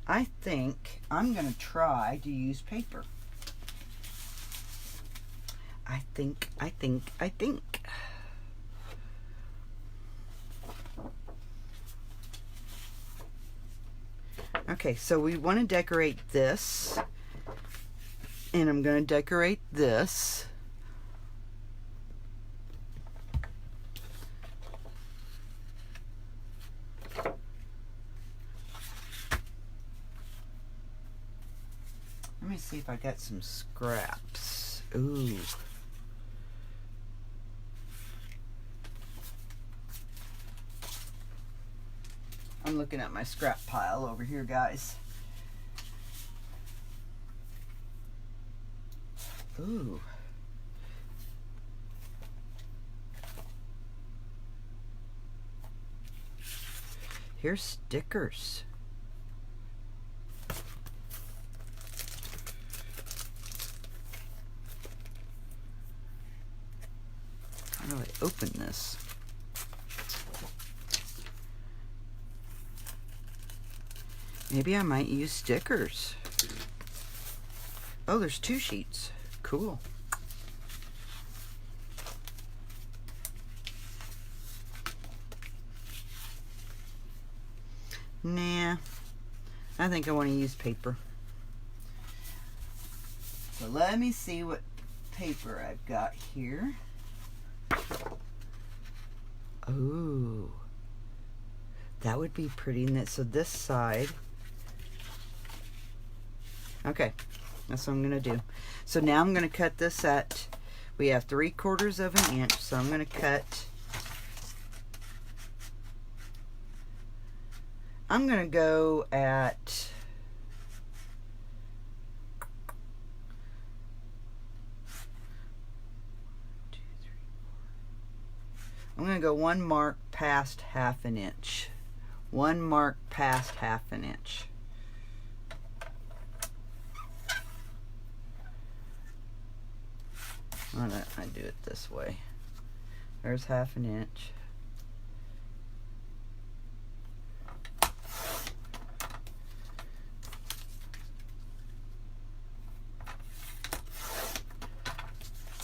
I think I'm going to try to use paper. I think. Okay, so we want to decorate this, and I'm going to decorate this. Let me see if I got some scraps. Ooh. I'm looking at my scrap pile over here, guys. Ooh. Here's stickers. How do I open this? Maybe I might use stickers. Oh, there's 2 sheets. Cool. Nah, I think I want to use paper. So let me see what paper I've got here. Oh, that would be pretty. So this side. Okay, that's what I'm going to do. So now I'm going to cut this at, we have 3/4 of an inch, so I'm going to cut, I'm going to go at, I'm going to go 1 mark past 1/2 inch. 1 mark past 1/2 inch. Why don't I do it this way? There's 1/2 inch.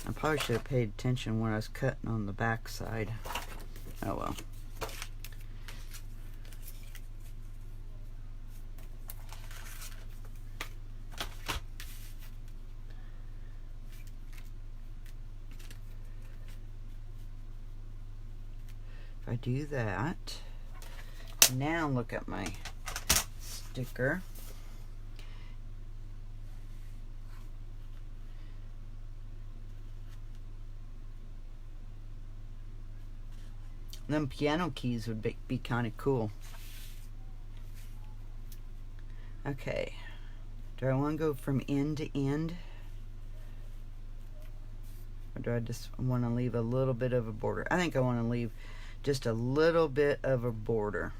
I probably should have paid attention when I was cutting on the back side. Oh well. I do that. Now look at my sticker. Them piano keys would be kind of cool. Okay. Do I want to go from end to end? Or do I just want to leave a little bit of a border? I think I want to leave just a little bit of a border.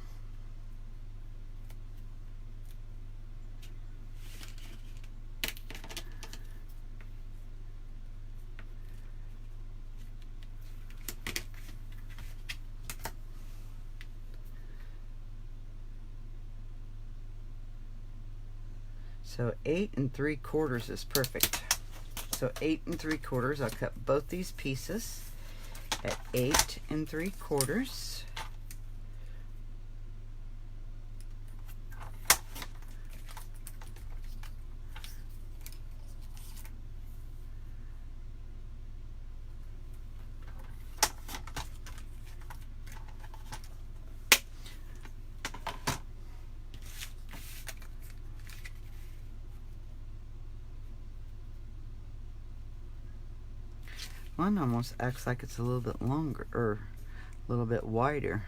So 8 3/4 is perfect. So 8 3/4. I'll cut both these pieces at 8 3/4. One almost acts like it's a little bit longer, or a little bit wider.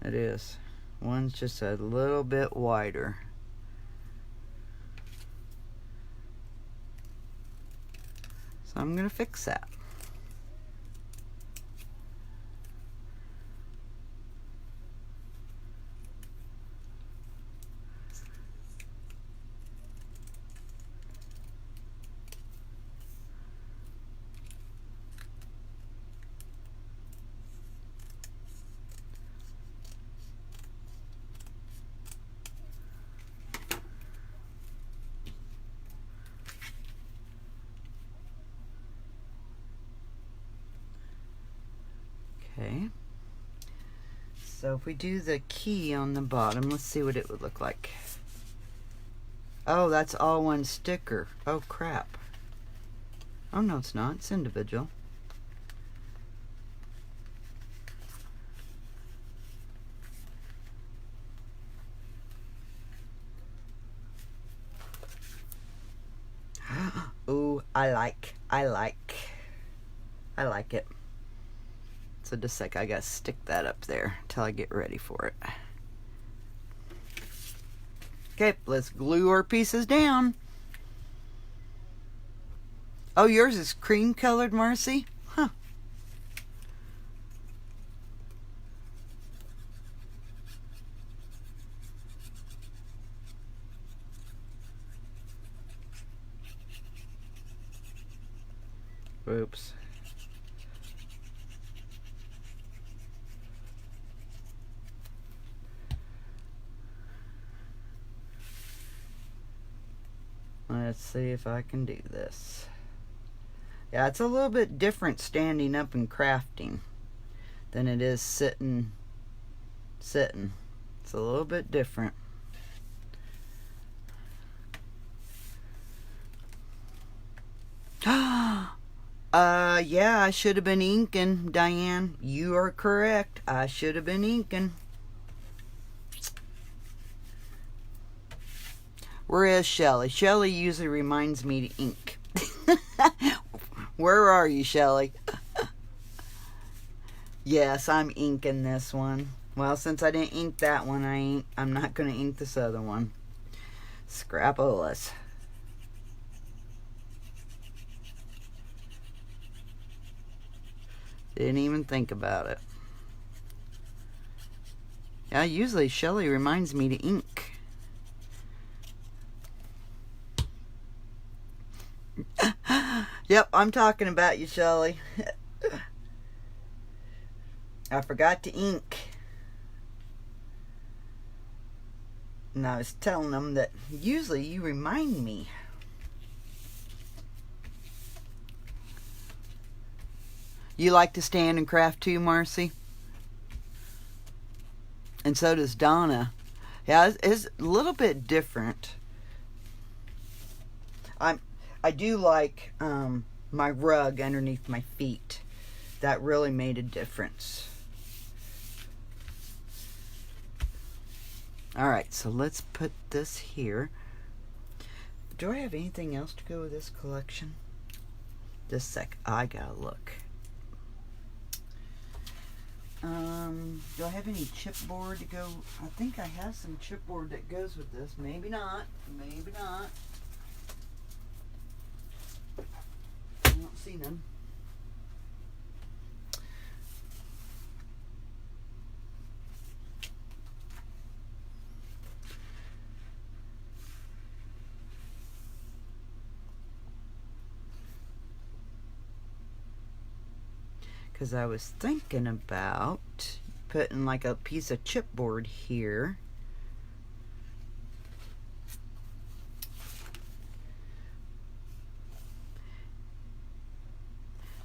It is. One's just a little bit wider. So I'm going to fix that. Okay, so if we do the key on the bottom, let's see what it would look like. Oh, that's all one sticker. Oh, crap. Oh, no, it's not. It's individual. Ooh, I like it. So just a sec, I gotta stick that up there till I get ready for it. Okay, let's glue our pieces down. Oh, yours is cream colored, Marcy? Huh. Oops. Let's see if I can do this. Yeah, it's a little bit different standing up and crafting than it is sitting. It's a little bit different. Yeah, I should have been inking, Diane. You are correct. I should have been inking. Where is Shelly? Shelly usually reminds me to ink. Where are you, Shelly? Yes, I'm inking this one. Well, since I didn't ink that one, I'm not going to ink this other one. Scrapolas. Didn't even think about it. Yeah, usually Shelly reminds me to ink. Yep, I'm talking about you, Shelly. I forgot to ink. And I was telling them that usually you remind me. You like to stand and craft too, Marcy? And so does Donna. Yeah, it's a little bit different. I do like my rug underneath my feet. That really made a difference. Alright, so let's put this here. Do I have anything else to go with this collection? Just a sec, I gotta look. Do I have any chipboard to go? I think I have some chipboard that goes with this. Maybe not. Maybe not. I don't see none. Because I was thinking about putting like a piece of chipboard here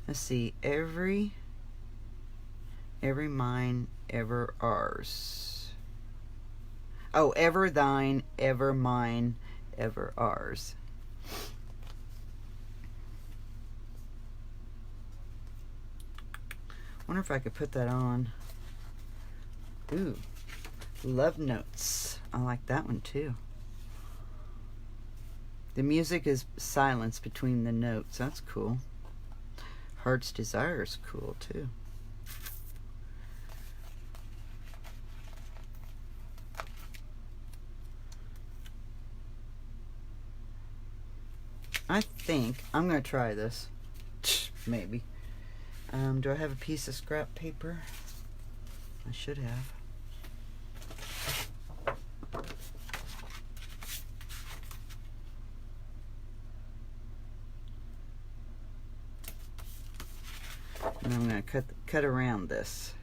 Let's see. Every mine, ever ours. Oh, ever thine, ever mine, ever ours. Wonder if I could put that on. Ooh, love notes. I like that one too. The music is silence between the notes. That's cool. Heart's Desire is cool too. I think I'm going to try this. Maybe. Do I have a piece of scrap paper? I should have. And I'm going to cut around this.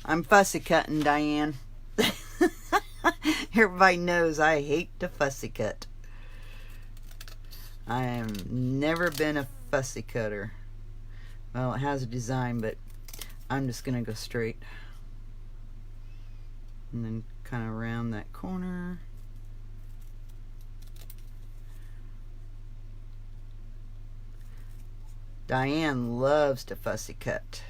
I'm fussy cutting, Diane. Everybody knows I hate to fussy cut. I have never been a fussy cutter. Well, it has a design, but I'm just going to go straight. And then kind of around that corner. Diane loves to fussy cut.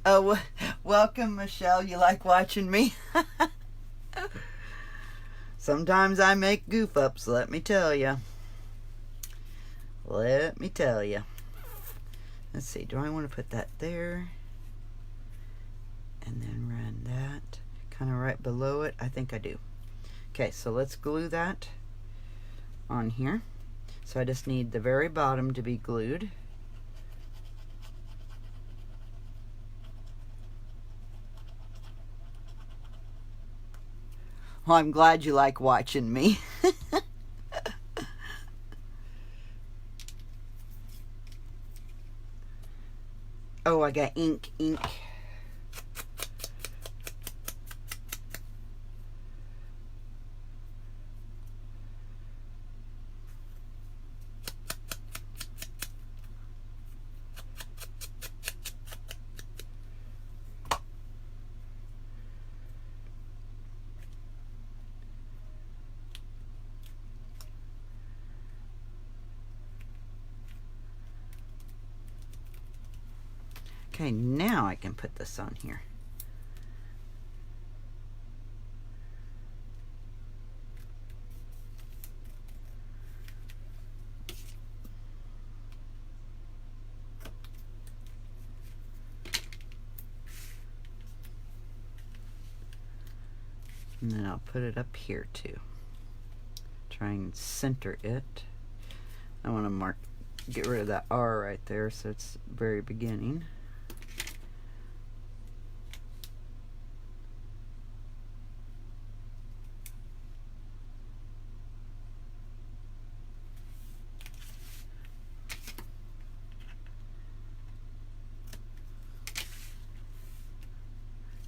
Oh, welcome, Michelle. You like watching me? Sometimes I make goof ups, let me tell you. Let me tell you. Let's see, do I want to put that there? And then run that kind of right below it. I think I do. Okay, so let's glue that on here. So I just need the very bottom to be glued. Well, I'm glad you like watching me. Oh, I got ink. Okay, now I can put this on here. And then I'll put it up here too. Try and center it. I want to get rid of that R right there so it's very beginning.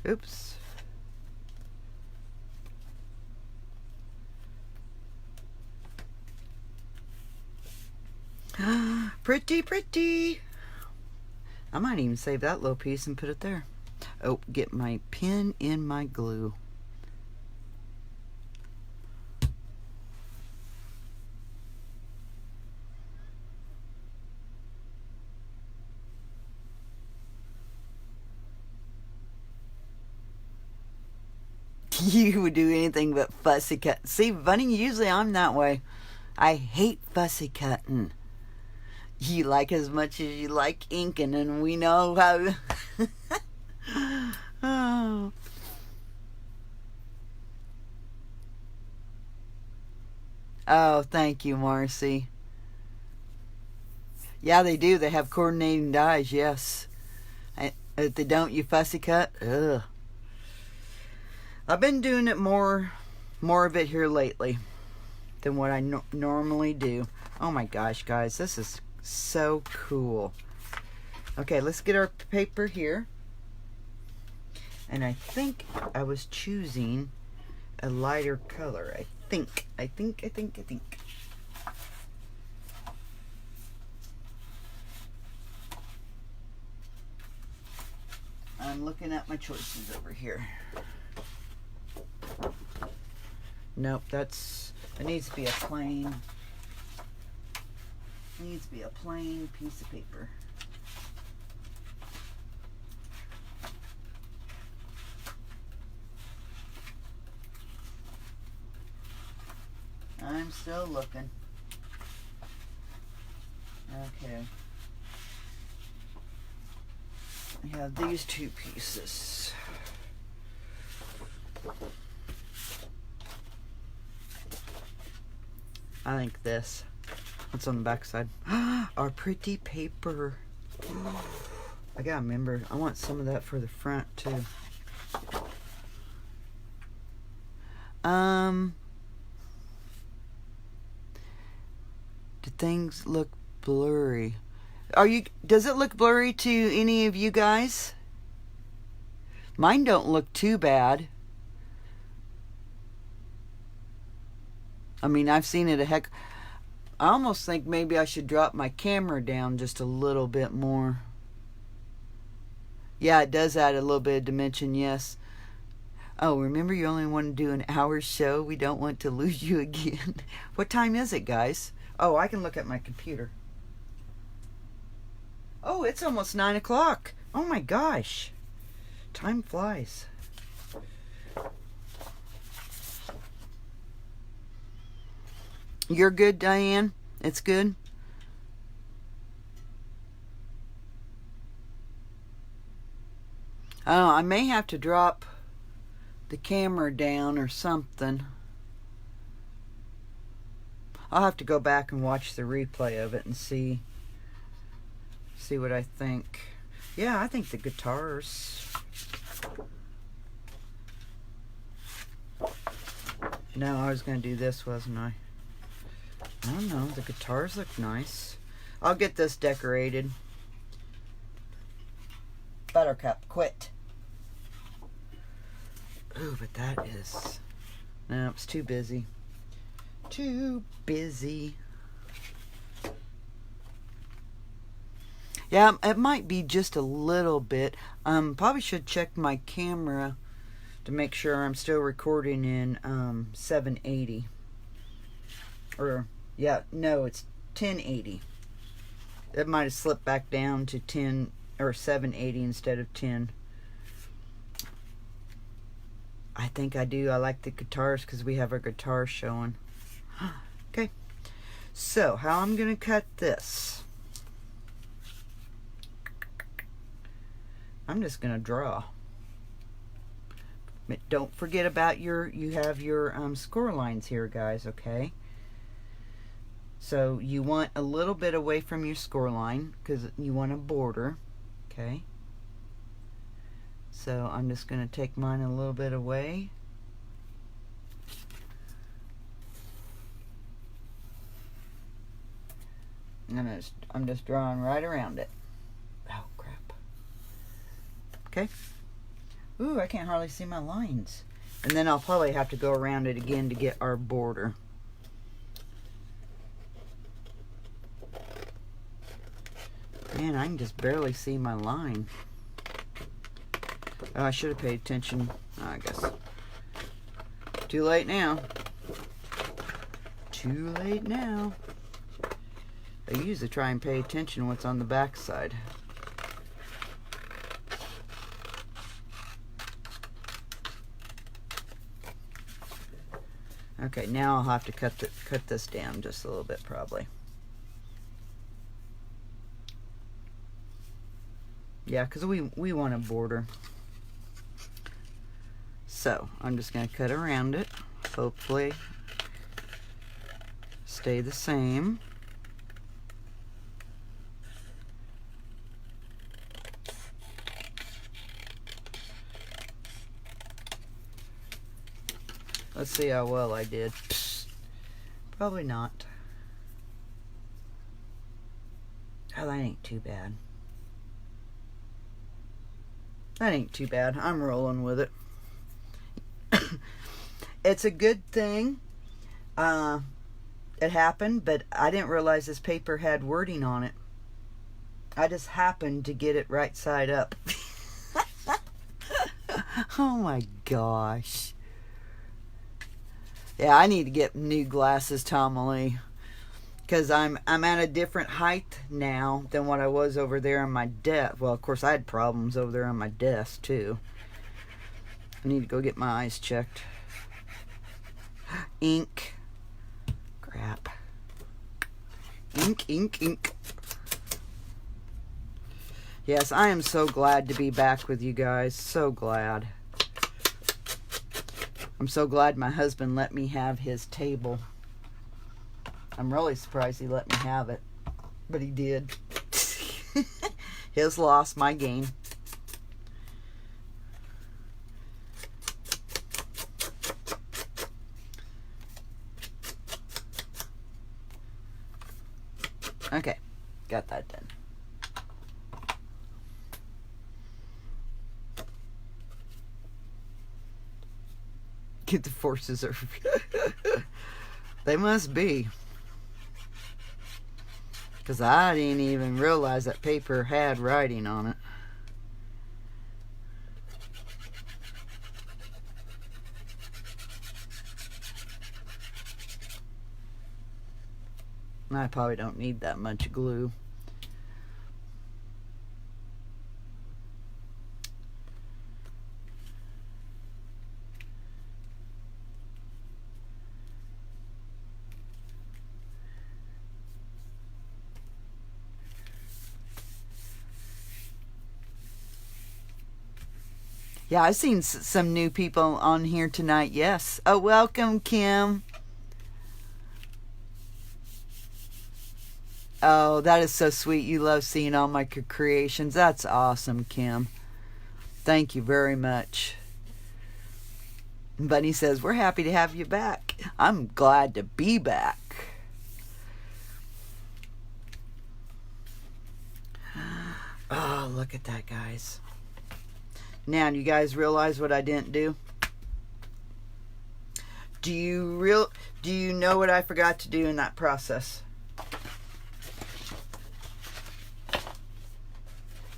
Oops. Pretty, pretty. I might even save that little piece and put it there. Oh, get my pen in my glue. You would do anything but fussy cut. See, Bunny, usually I'm that way. I hate fussy cutting. You like as much as you like inking, and we know how. Oh. Oh, thank you, Marcy. Yeah, they do. They have coordinating dies, yes. If they don't, you fussy cut. Ugh. I've been doing it more of it here lately than what I normally do. Oh my gosh, guys, this is so cool. Okay, let's get our paper here. And I think I was choosing a lighter color. I think. I'm looking at my choices over here. Nope, it needs to be a plain, piece of paper. I'm still looking. Okay. I have these two pieces. I think this. What's on the back side? Our pretty paper. I gotta remember, I want some of that for the front too. Do things look blurry? Does it look blurry to any of you guys? Mine don't look too bad. I mean, I've seen it a heck. I almost think maybe I should drop my camera down just a little bit more. Yeah, it does add a little bit of dimension, yes. Oh, remember you only want to do an hour show? We don't want to lose you again. What time is it, guys? Oh, I can look at my computer. Oh, it's almost 9 o'clock. Oh my gosh. Time flies. You're good, Diane? It's good? Oh, I may have to drop the camera down or something. I'll have to go back and watch the replay of it and see what I think. Yeah, I think the guitars. No, I was going to do this, wasn't I? I don't know. The guitars look nice. I'll get this decorated. Buttercup, quit. Ooh, but that is... No, it's too busy. Too busy. Yeah, it might be just a little bit. Probably should check my camera to make sure I'm still recording in 780. Or, yeah, no, it's 1080. It might have slipped back down to 10 or 780 instead of 10. I think I do. I like the guitars because we have our guitars showing. Okay. So, how I'm going to cut this. I'm just going to draw. But don't forget about you have your score lines here, guys, okay? So you want a little bit away from your score line because you want a border, okay? So I'm just going to take mine a little bit away. And I'm just drawing right around it. Oh, crap. Okay. Ooh, I can't hardly see my lines. And then I'll probably have to go around it again to get our border. Man, I can just barely see my line. Oh, I should have paid attention. Oh, I guess. Too late now. Too late now. I usually try and pay attention to what's on the back side. Okay, now I'll have to cut this down just a little bit probably. Yeah, because we want a border. So, I'm just going to cut around it. Hopefully stay the same. Let's see how well I did. Probably not. Oh, that ain't too bad. That ain't too bad. I'm rolling with it. It's a good thing it happened, but I didn't realize this paper had wording on it. I just happened to get it right side up. Oh my gosh. Yeah, I need to get new glasses, Tomalee, because I'm at a different height now than what I was over there on my desk. Well, of course, I had problems over there on my desk too. I need to go get my eyes checked. Ink. Crap. Ink, ink, ink. Yes, I am so glad to be back with you guys. So glad. I'm so glad my husband let me have his table. I'm really surprised he let me have it, but he did. His loss, my gain. Okay, got that done. Get the forces are they must be, because I didn't even realize that paper had writing on it. I probably don't need that much glue. Yeah, I've seen some new people on here tonight. Yes. Oh, welcome, Kim. Oh, that is so sweet. You love seeing all my creations. That's awesome, Kim. Thank you very much. Bunny says, we're happy to have you back. I'm glad to be back. Oh, look at that, guys. Now, do you guys realize what I didn't do? Do you know what I forgot to do in that process?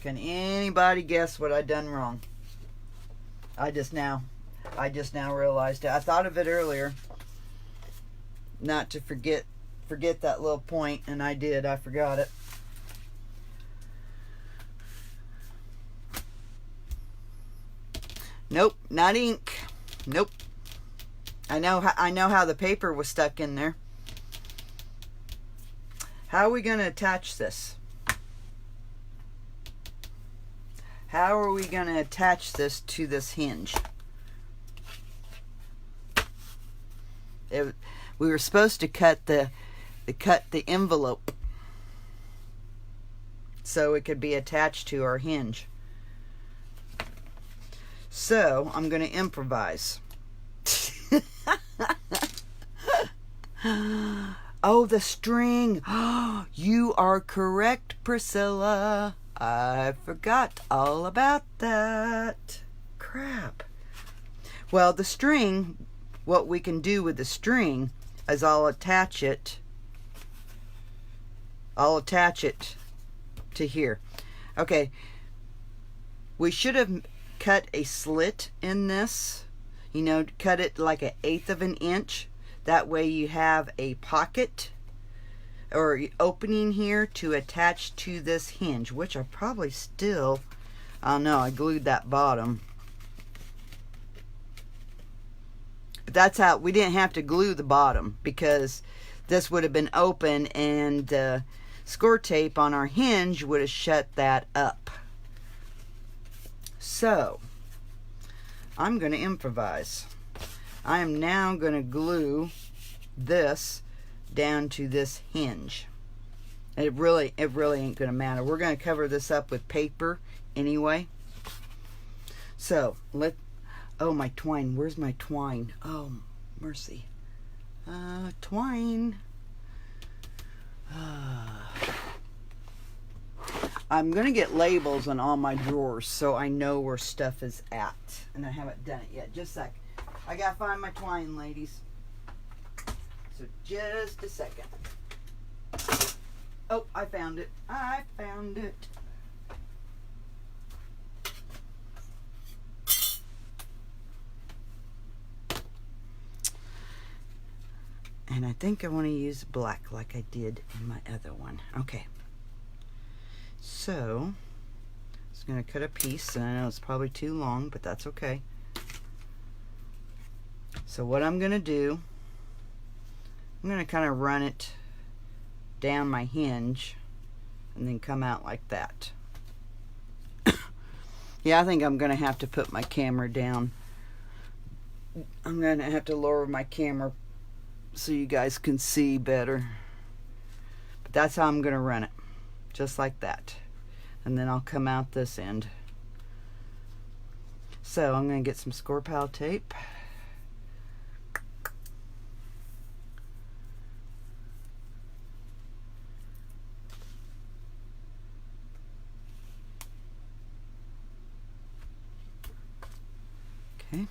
Can anybody guess what I done wrong? I just now realized it. I thought of it earlier, not to forget that little point, and I did. I forgot it. Nope, not ink. Nope. I know how the paper was stuck in there. How are we going to attach this? How are we going to attach this to this hinge? We were supposed to cut the envelope so it could be attached to our hinge. So I'm going to improvise. Oh, the string. You are correct, Priscilla. I forgot all about that. Crap. Well, the string, what we can do with the string is I'll attach it to here. Okay. We should have cut a slit in this. You know, cut it like 1/8 of an inch. That way you have a pocket or opening here to attach to this hinge, which I probably still, I don't know, I glued that bottom. But that's how, we didn't have to glue the bottom because this would have been open and score tape on our hinge would have shut that up. So, I'm going to improvise. I am now going to glue this down to this hinge. It really ain't going to matter. We're going to cover this up with paper anyway. So, oh, my twine. Where's my twine? Oh, mercy. Twine. I'm going to get labels on all my drawers so I know where stuff is at. And I haven't done it yet. Just a sec. I got to find my twine, ladies. So just a second. Oh, I found it. I found it. And I think I want to use black like I did in my other one. Okay. So, I'm just going to cut a piece. And I know it's probably too long, but that's okay. So what I'm going to do, I'm going to kind of run it down my hinge and then come out like that. Yeah, I think I'm going to have to put my camera down. I'm going to have to lower my camera so you guys can see better. But that's how I'm going to run it. Just like that. And then I'll come out this end. So I'm going to get some Scrappin tape. Okay.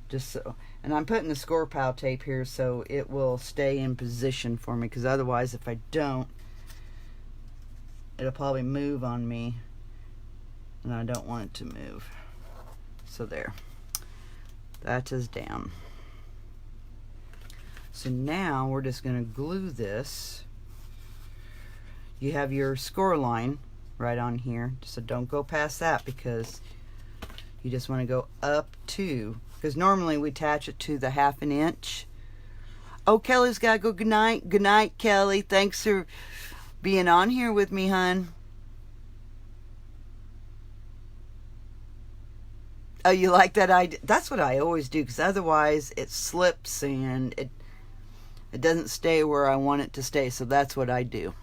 Just so. And I'm putting the Scrappin tape here so it will stay in position for me, because otherwise if I don't, it'll probably move on me and I don't want it to move. So there. That is down. So now we're just going to glue this. You have your score line right on here, so don't go past that, because you just want to go up to, because normally we attach it to the 1/2 inch. Oh, Kelly's got to go. Good night. Good night, Kelly. Thanks for being on here with me, hun. Oh, you like that idea? That's what I always do, because otherwise it slips and it doesn't stay where I want it to stay. So that's what I do.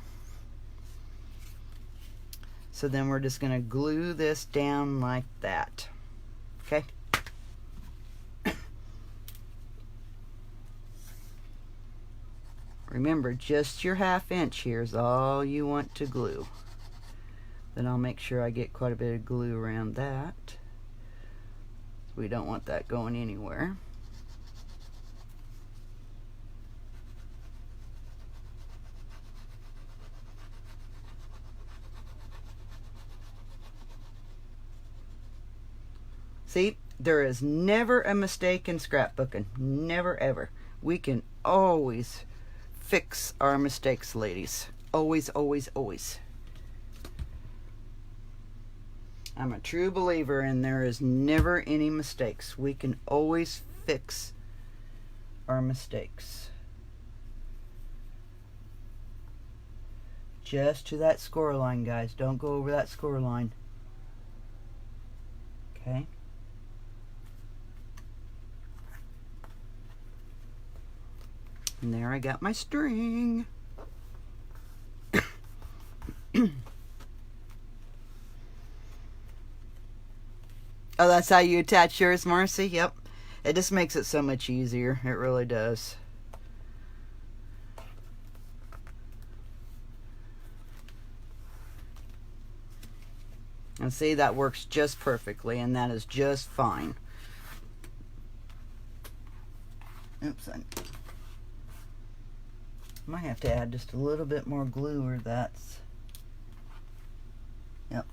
So then we're just going to glue this down like that. Okay. Remember, just your 1/2 inch here is all you want to glue. Then I'll make sure I get quite a bit of glue around that. We don't want that going anywhere. See, there is never a mistake in scrapbooking. Never, ever. We can always fix our mistakes, ladies. Always, always, always. I'm a true believer in there is never any mistakes. We can always fix our mistakes. Just to that score line, guys. Don't go over that score line. Okay. And there I got my string. Oh, that's how you attach yours, Marcy? Yep. It just makes it so much easier. It really does. And see, that works just perfectly, and that is just fine. Oops, I might have to add just a little bit more glue, or that's... Yep.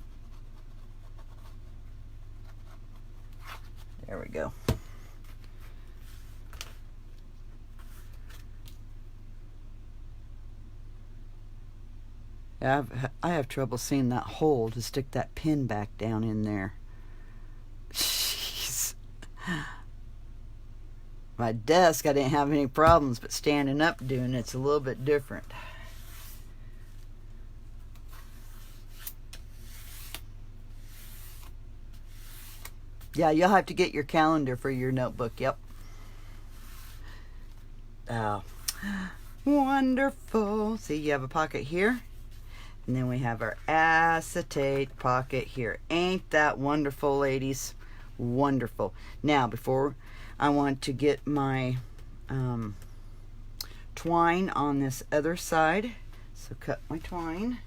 There we go. Yeah, I have trouble seeing that hole to stick that pin back down in there. Jeez. My desk, I didn't have any problems, but standing up doing it's a little bit different. Yeah, you'll have to get your calendar for your notebook. Yep. Oh, wonderful. See, you have a pocket here. And then we have our acetate pocket here. Ain't that wonderful, ladies? Wonderful. Now, before I want to get my twine on this other side. So cut my twine.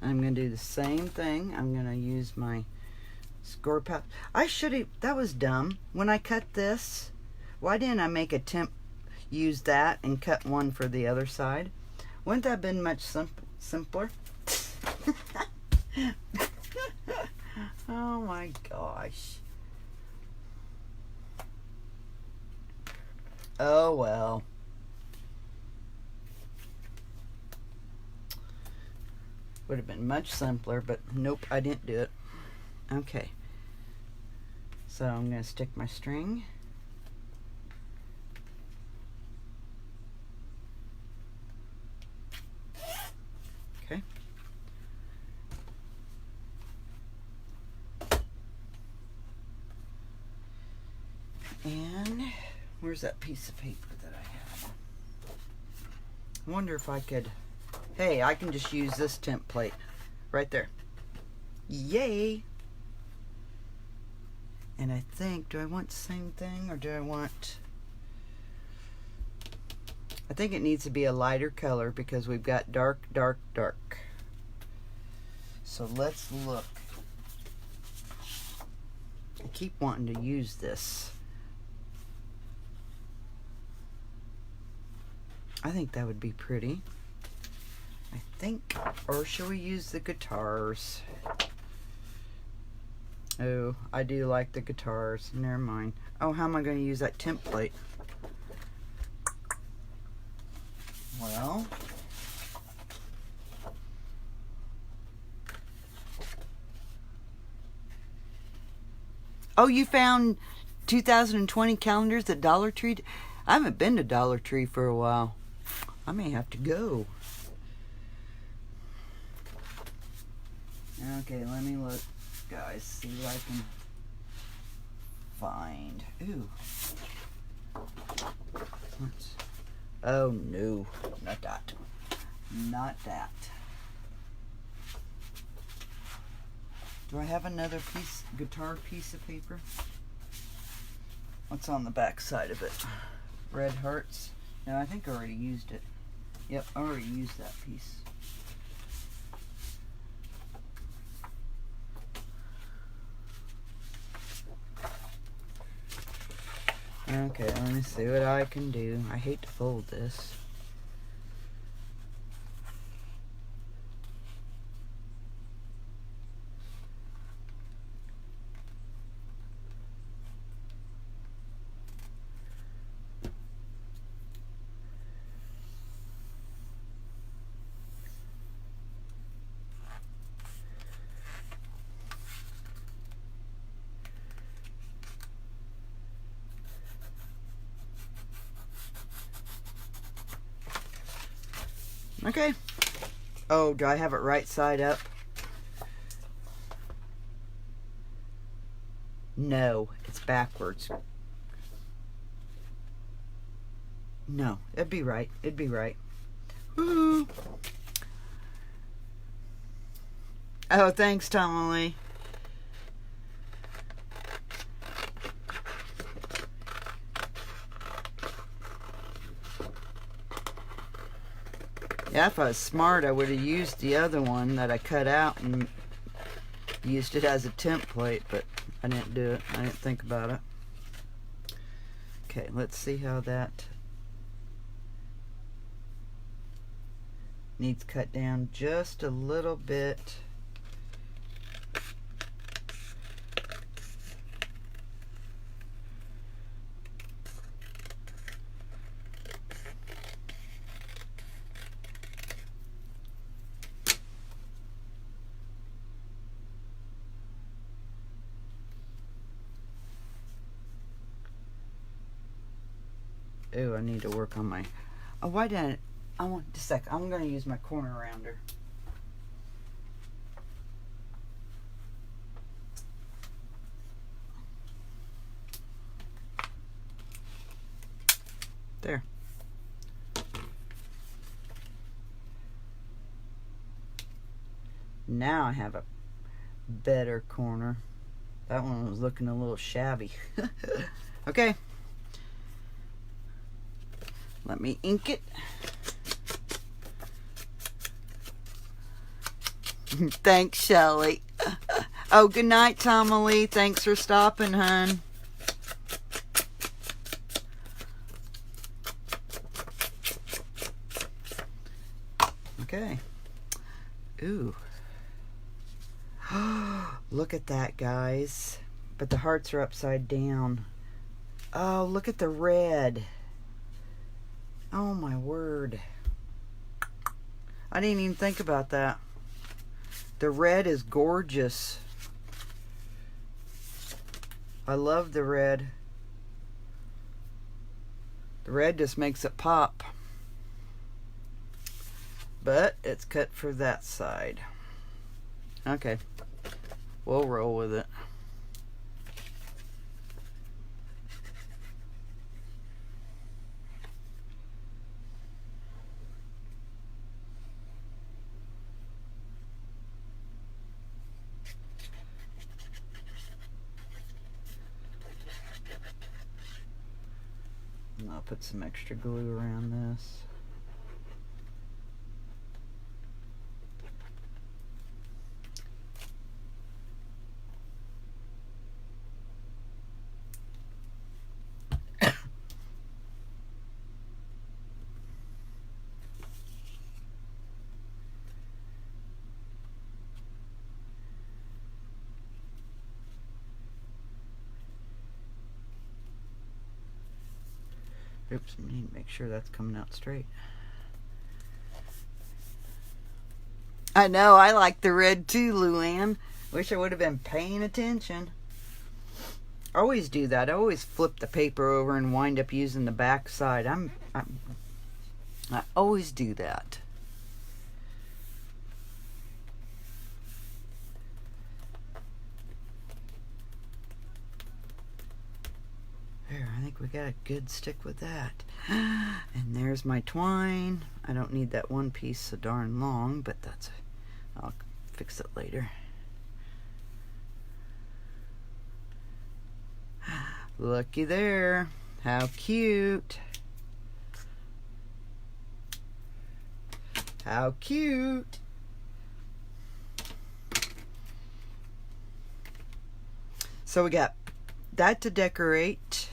I'm going to do the same thing. I'm going to use my score pouch. I should have, that was dumb. When I cut this, why didn't I make a temp, use that and cut one for the other side? Wouldn't that have been much simpler? Oh my gosh. Oh well. Would have been much simpler, but nope, I didn't do it. Okay. So I'm going to stick my string. Okay. And where's that piece of paper that I have? I wonder if I could... Hey, I can just use this template right there. Yay! And I think, do I want the same thing or do I want... I think it needs to be a lighter color because we've got dark, dark, dark. So let's look. I keep wanting to use this. I think that would be pretty. I think, or should we use the guitars? Oh, I do like the guitars. Never mind. Oh, how am I going to use that template? Well, oh, you found 2020 calendars at Dollar Tree? I haven't been to Dollar Tree for a while. I may have to go. Okay, let me look, guys, see what I can find. Ooh. Oh no, not that. Not that. Do I have another guitar piece of paper? What's on the back side of it? Red hearts? No, I think I already used it. Yep, I already used that piece. Okay, let me see what I can do. I hate to fold this. Okay. Oh, do I have it right side up? No, it's backwards. No, it'd be right. It'd be right. Woo! Oh, thanks, Tommy. Yeah, if I was smart, I would have used the other one that I cut out and used it as a template, but I didn't do it. I didn't think about it. Okay, let's see how that needs cut down just a little bit. Ooh, I need to work on my... Oh, why didn't I want... Just a sec. I'm going to use my corner rounder. There. Now I have a better corner. That one was looking a little shabby. Okay. Let me ink it. Thanks, Shelly. Oh, good night, Tomalee. Thanks for stopping, hun. Okay. Ooh. Look at that, guys. But the hearts are upside down. Oh, look at the red. Oh, my word. I didn't even think about that. The red is gorgeous. I love the red. The red just makes it pop. But it's cut for that side. Okay. We'll roll with it. And I'll put some extra glue around this. Oops, I need to make sure that's coming out straight. I know, I like the red too, Luann. Wish I would have been paying attention. I always do that. I always flip the paper over and wind up using the back side. I always do that. There, I think we got a good stick with that. And there's my twine. I don't need that one piece so darn long, but I'll fix it later. Looky there. How cute. How cute. So we got that to decorate.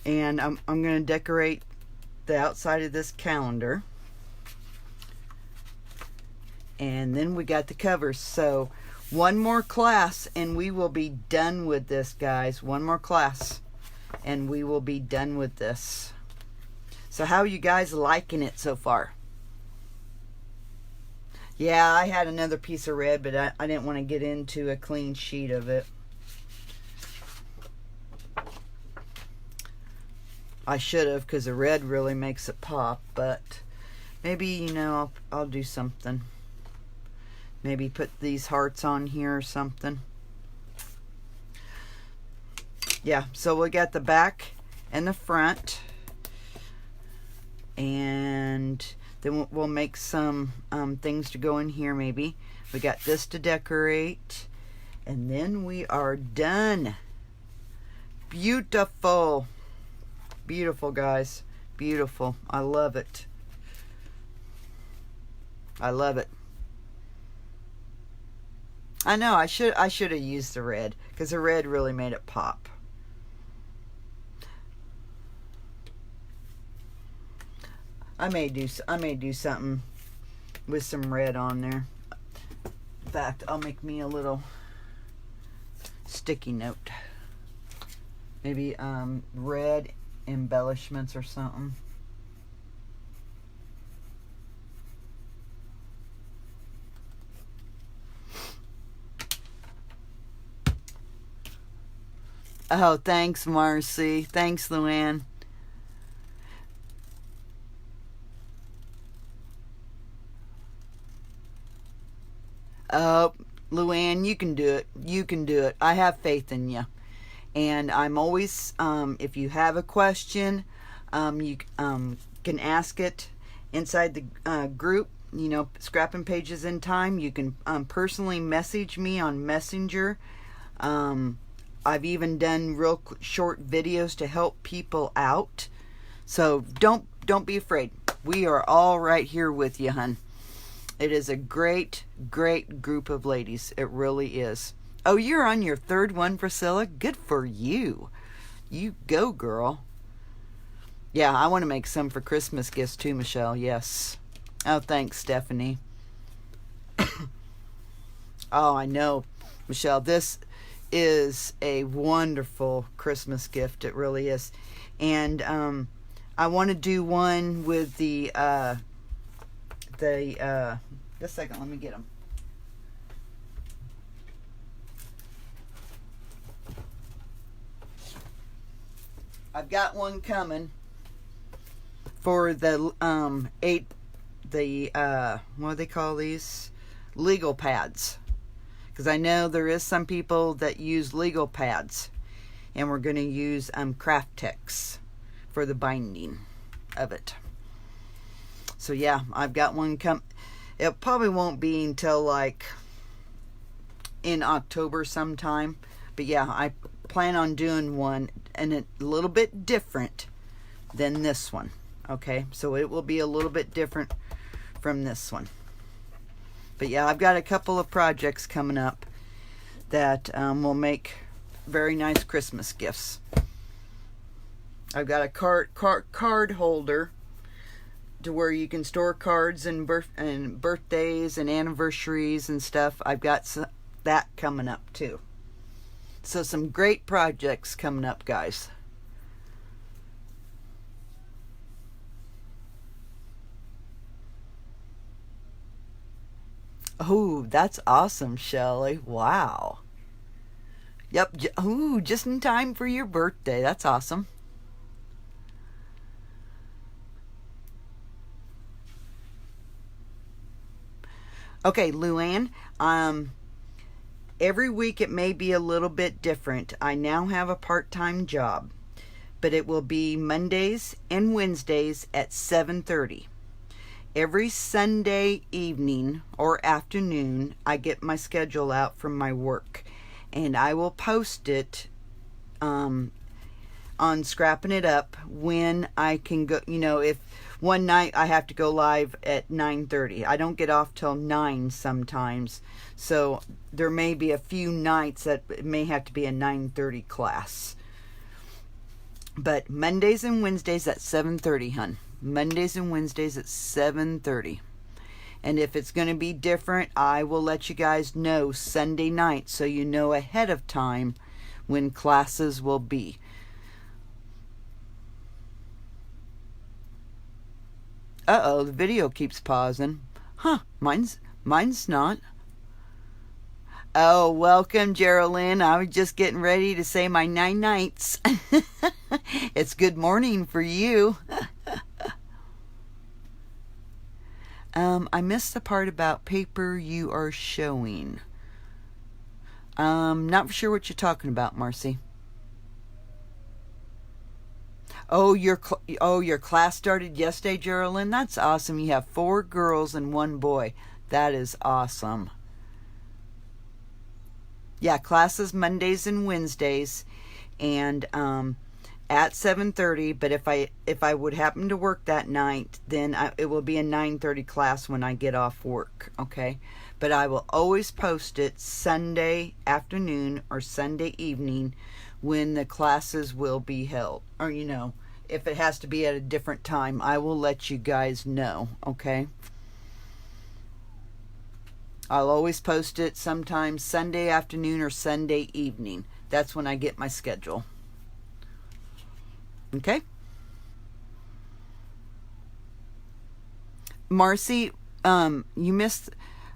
And I'm going to decorate the outside of this calendar. And then we got the covers. So one more class and we will be done with this, guys. One more class and we will be done with this. So how are you guys liking it so far? Yeah, I had another piece of red, but I didn't want to get into a clean sheet of it. I should have, because the red really makes it pop, but maybe, you know, I'll do something. Maybe put these hearts on here or something. Yeah, so we got the back and the front. And then we'll make some things to go in here maybe. We got this to decorate. And then we are done. Beautiful. Beautiful, guys. Beautiful. I love it. I love it. I know, I should have used the red, because the red really made it pop. I may do something with some red on there. In fact, I'll make me a little sticky note. Maybe red embellishments or something. Oh, thanks, Marcy. Thanks, Luann. Oh, Luann, you can do it. You can do it. I have faith in you. And I'm always, if you have a question, you can ask it inside the group, you know, Scrappin' Pages in Time. You can personally message me on Messenger. I've even done real short videos to help people out. So don't be afraid. We are all right here with you, hun. It is a great, great group of ladies. It really is. Oh, you're on your third one, Priscilla? Good for you. You go, girl. Yeah, I want to make some for Christmas gifts too, Michelle. Yes. Oh, thanks, Stephanie. Oh, I know, Michelle. This is a wonderful Christmas gift. It really is. And I want to do one with the just a second, let me get them. I've got one coming for the what do they call these? Legal pads. Because I know there is some people that use legal pads, and we're going to use Craft Tex for the binding of it. So yeah, I've got one come. It probably won't be until like in October sometime, but yeah, I plan on doing one, and a little bit different than this one. Okay, so it will be a little bit different from this one. But yeah, I've got a couple of projects coming up that will make very nice Christmas gifts. I've got a card holder to where you can store cards and birthdays and anniversaries and stuff. I've got that coming up too. So some great projects coming up, guys. Oh, that's awesome, Shelley. Wow. Yep. Ooh, just in time for your birthday. That's awesome. Okay, Luann. Every week it may be a little bit different. I now have a part-time job, but it will be Mondays and Wednesdays at 7:30. Every Sunday evening or afternoon, I get my schedule out from my work, and I will post it on Scrappin' It Up when I can go. You know, if one night I have to go live at 9:30. I don't get off till 9 sometimes, so there may be a few nights that it may have to be a 9:30 class. But Mondays and Wednesdays at 7:30, hun. Mondays and Wednesdays at 7:30. And if it's going to be different, I will let you guys know Sunday night so you know ahead of time when classes will be. Uh-oh, the video keeps pausing. Huh, mine's not. Oh, welcome, Geraldine. I was just getting ready to say my nights. It's good morning for you. I missed the part about paper you are showing. Not sure what you're talking about, Marcy. Oh, your class started yesterday, Geraldine? That's awesome. You have 4 girls and 1 boy. That is awesome. Yeah, classes Mondays and Wednesdays, and at 7:30. But if I would happen to work that night, then it will be a 9:30 class when I get off work. Okay, but I will always post it Sunday afternoon or Sunday evening when the classes will be held, or if it has to be at a different time, I will let you guys know. Okay, I'll always post it sometime Sunday afternoon or Sunday evening. That's when I get my schedule. Okay? Marcy, I missed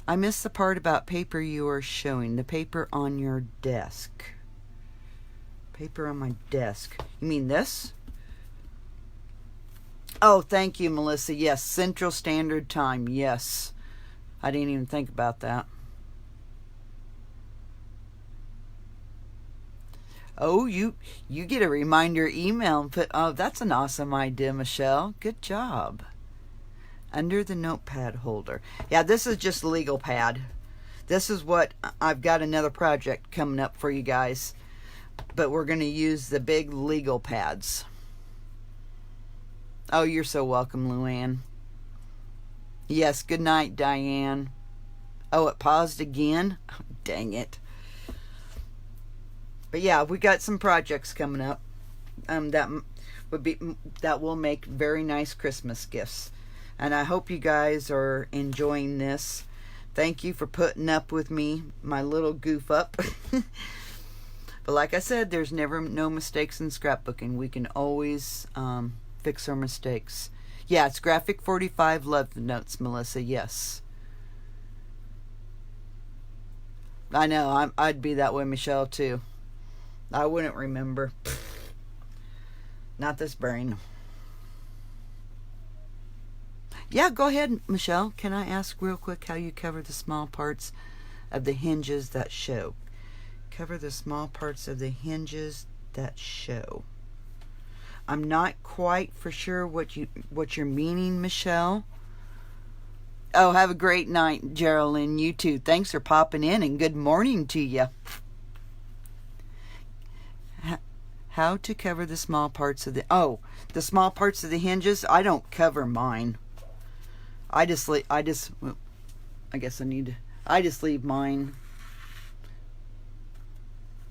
the part about paper you are showing. The paper on your desk. Paper on my desk. You mean this? Oh, thank you, Melissa. Yes, Central Standard Time. Yes. I didn't even think about that. Oh, you get a reminder email and put, oh, that's an awesome idea, Michelle. Good job. Under the notepad holder. Yeah, this is just legal pad. This is what I've got another project coming up for you guys. But we're going to use the big legal pads. Oh, you're so welcome, Luann. Yes, good night, Diane. Oh, it paused again? Oh, dang it. But yeah, we got some projects coming up that will make very nice Christmas gifts. And I hope you guys are enjoying this. Thank you for putting up with me, my little goof up. But like I said, there's never no mistakes in scrapbooking. We can always fix our mistakes. Yeah, it's Graphic 45. Love the notes, Melissa. Yes. I know. I'd be that way, Michelle, too. I wouldn't remember. Not this brain. Yeah, go ahead, Michelle. Can I ask real quick how you cover the small parts of the hinges that show? Cover the small parts of the hinges that show. I'm not quite for sure what you're meaning, Michelle. Oh, have a great night, Geraldine. You too. Thanks for popping in, and good morning to you. How to cover the small parts of the small parts of the hinges? I don't cover mine. I just leave mine.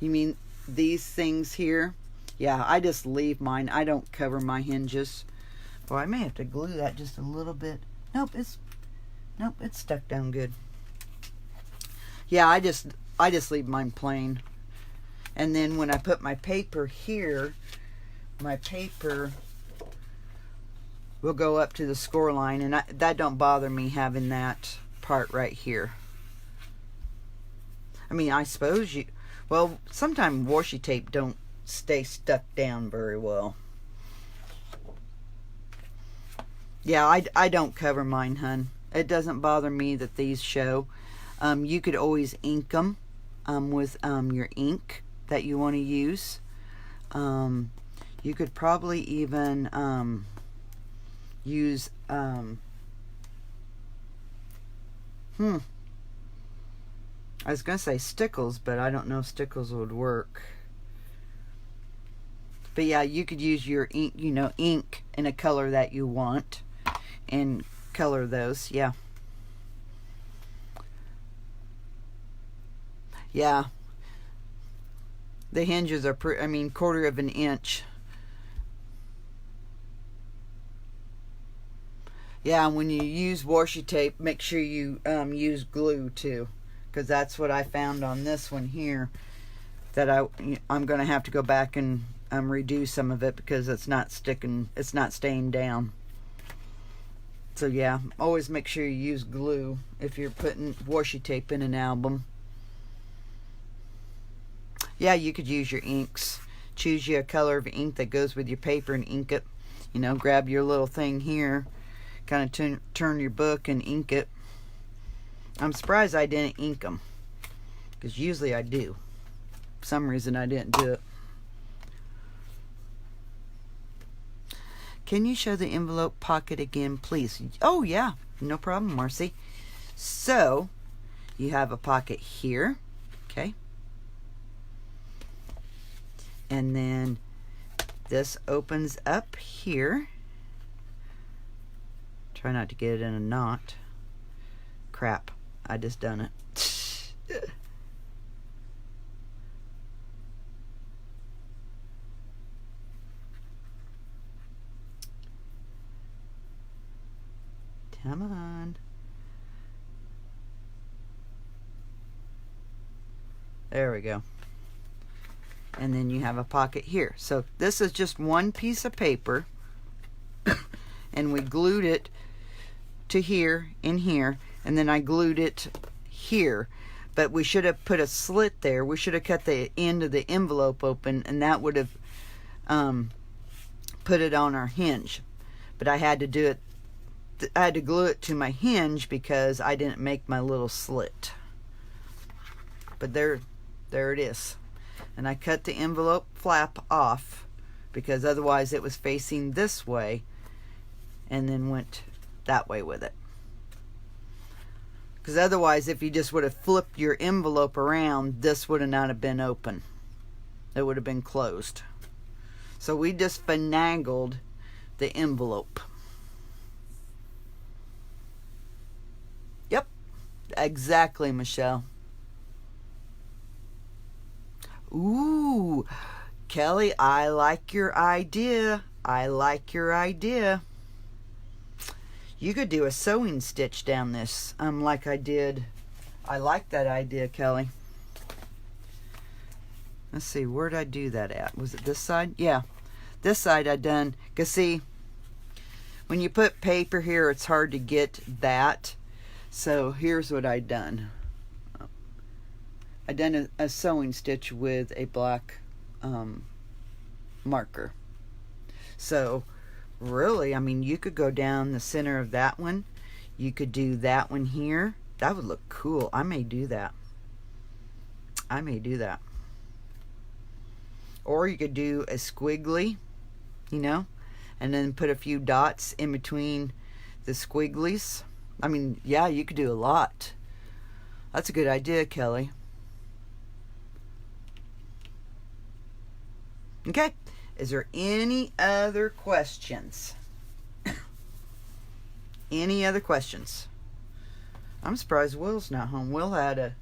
You mean these things here? Yeah, I just leave mine. I don't cover my hinges. Well, I may have to glue that just a little bit. Nope, it's stuck down good. Yeah, I just leave mine plain. And then when I put my paper here, my paper will go up to the score line, and that don't bother me having that part right here. I mean, I suppose well, sometimes washi tape don't stay stuck down very well. Yeah, I don't cover mine, hun. It doesn't bother me that these show. You could always ink them with your ink that you want to use. You could probably even use I was gonna say stickles, but I don't know if stickles would work. But yeah, you could use your ink, ink in a color that you want, and color those. Yeah. Yeah. The hinges are quarter of an inch. Yeah, and when you use washi tape, make sure you use glue too, because that's what I found on this one here, that I'm going to have to go back and redo some of it because it's not staying down. So yeah, always make sure you use glue if you're putting washi tape in an album. Yeah, you could use your inks. Choose you a color of ink that goes with your paper and ink it. Grab your little thing here, kind of turn your book and ink it. I'm surprised I didn't ink them, because usually I do. For some reason I didn't do it. Can you show the envelope pocket again, please? Oh yeah, no problem, Marcy. So you have a pocket here, okay? And then this opens up here. Try not to get it in a knot. Crap, I just done it. Come on. There we go. And then you have a pocket here. So this is just one piece of paper, and we glued it to here and here, and then I glued it here. But we should have put a slit there. We should have cut the end of the envelope open, and that would have put it on our hinge. But I had to do it. I had to glue it to my hinge because I didn't make my little slit. But there it is. And I cut the envelope flap off because otherwise it was facing this way, and then went that way with it. Because otherwise, if you just would have flipped your envelope around, this would have not have been open. It would have been closed. So we just finagled the envelope. Exactly, Michelle. Ooh, Kelly, I like your idea. I like your idea. You could do a sewing stitch down this, like I did. I like that idea, Kelly. Let's see, where did I do that at? Was it this side? Yeah, this side I done. Cause see, when you put paper here, it's hard to get that. So here's what I done. I done a sewing stitch with a black marker. So really, I mean, you could go down the center of that one. You could do that one here. That would look cool. I may do that. I may do that. Or you could do a squiggly, you know, and then put a few dots in between the squigglies. I mean, yeah, you could do a lot. That's a good idea, Kelly. Okay, is there any other questions? Any other questions? I'm surprised Will's not home. Will had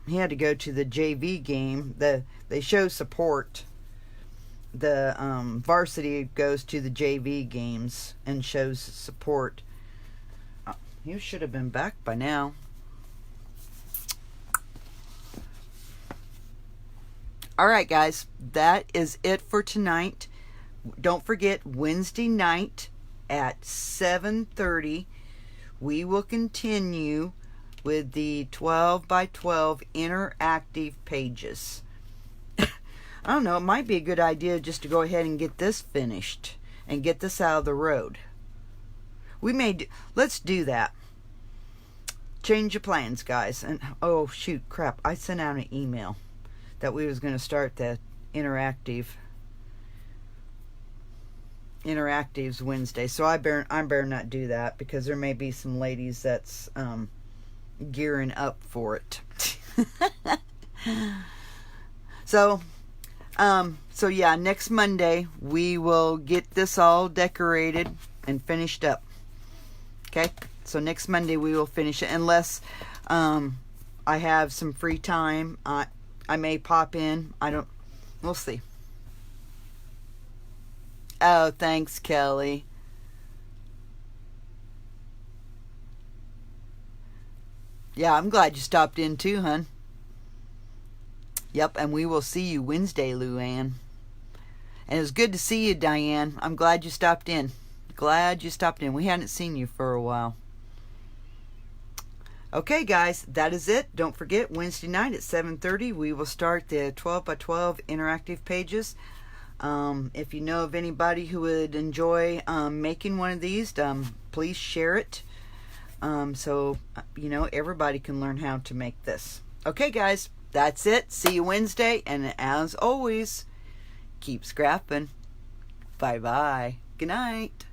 he had to go to the JV game. They show support. The varsity goes to the JV games and shows support. You should have been back by now. All right, guys, that is it for tonight. Don't forget, Wednesday night at 7:30, we will continue with the 12 by 12 interactive pages. I don't know, it might be a good idea just to go ahead and get this finished and get this out of the road. Let's do that. Change your plans, guys. And oh shoot, crap, I sent out an email that we was going to start the interactives Wednesday. So I better not do that, because there may be some ladies that's gearing up for it. So yeah, next Monday we will get this all decorated and finished up. Okay? So next Monday we will finish it, unless I have some free time. I may pop in. We'll see. Oh, thanks, Kelly. Yeah, I'm glad you stopped in too, hun. Yep, and we will see you Wednesday, Luann. And it was good to see you, Diane. I'm glad you stopped in. Glad you stopped in. We hadn't seen you for a while. Okay, guys, that is it. Don't forget, Wednesday night at 7:30, we will start the 12 by 12 interactive pages. If you know of anybody who would enjoy making one of these, please share it. So, you know, everybody can learn how to make this. Okay, guys, that's it. See you Wednesday. And as always, keep scrapping. Bye-bye. Good night.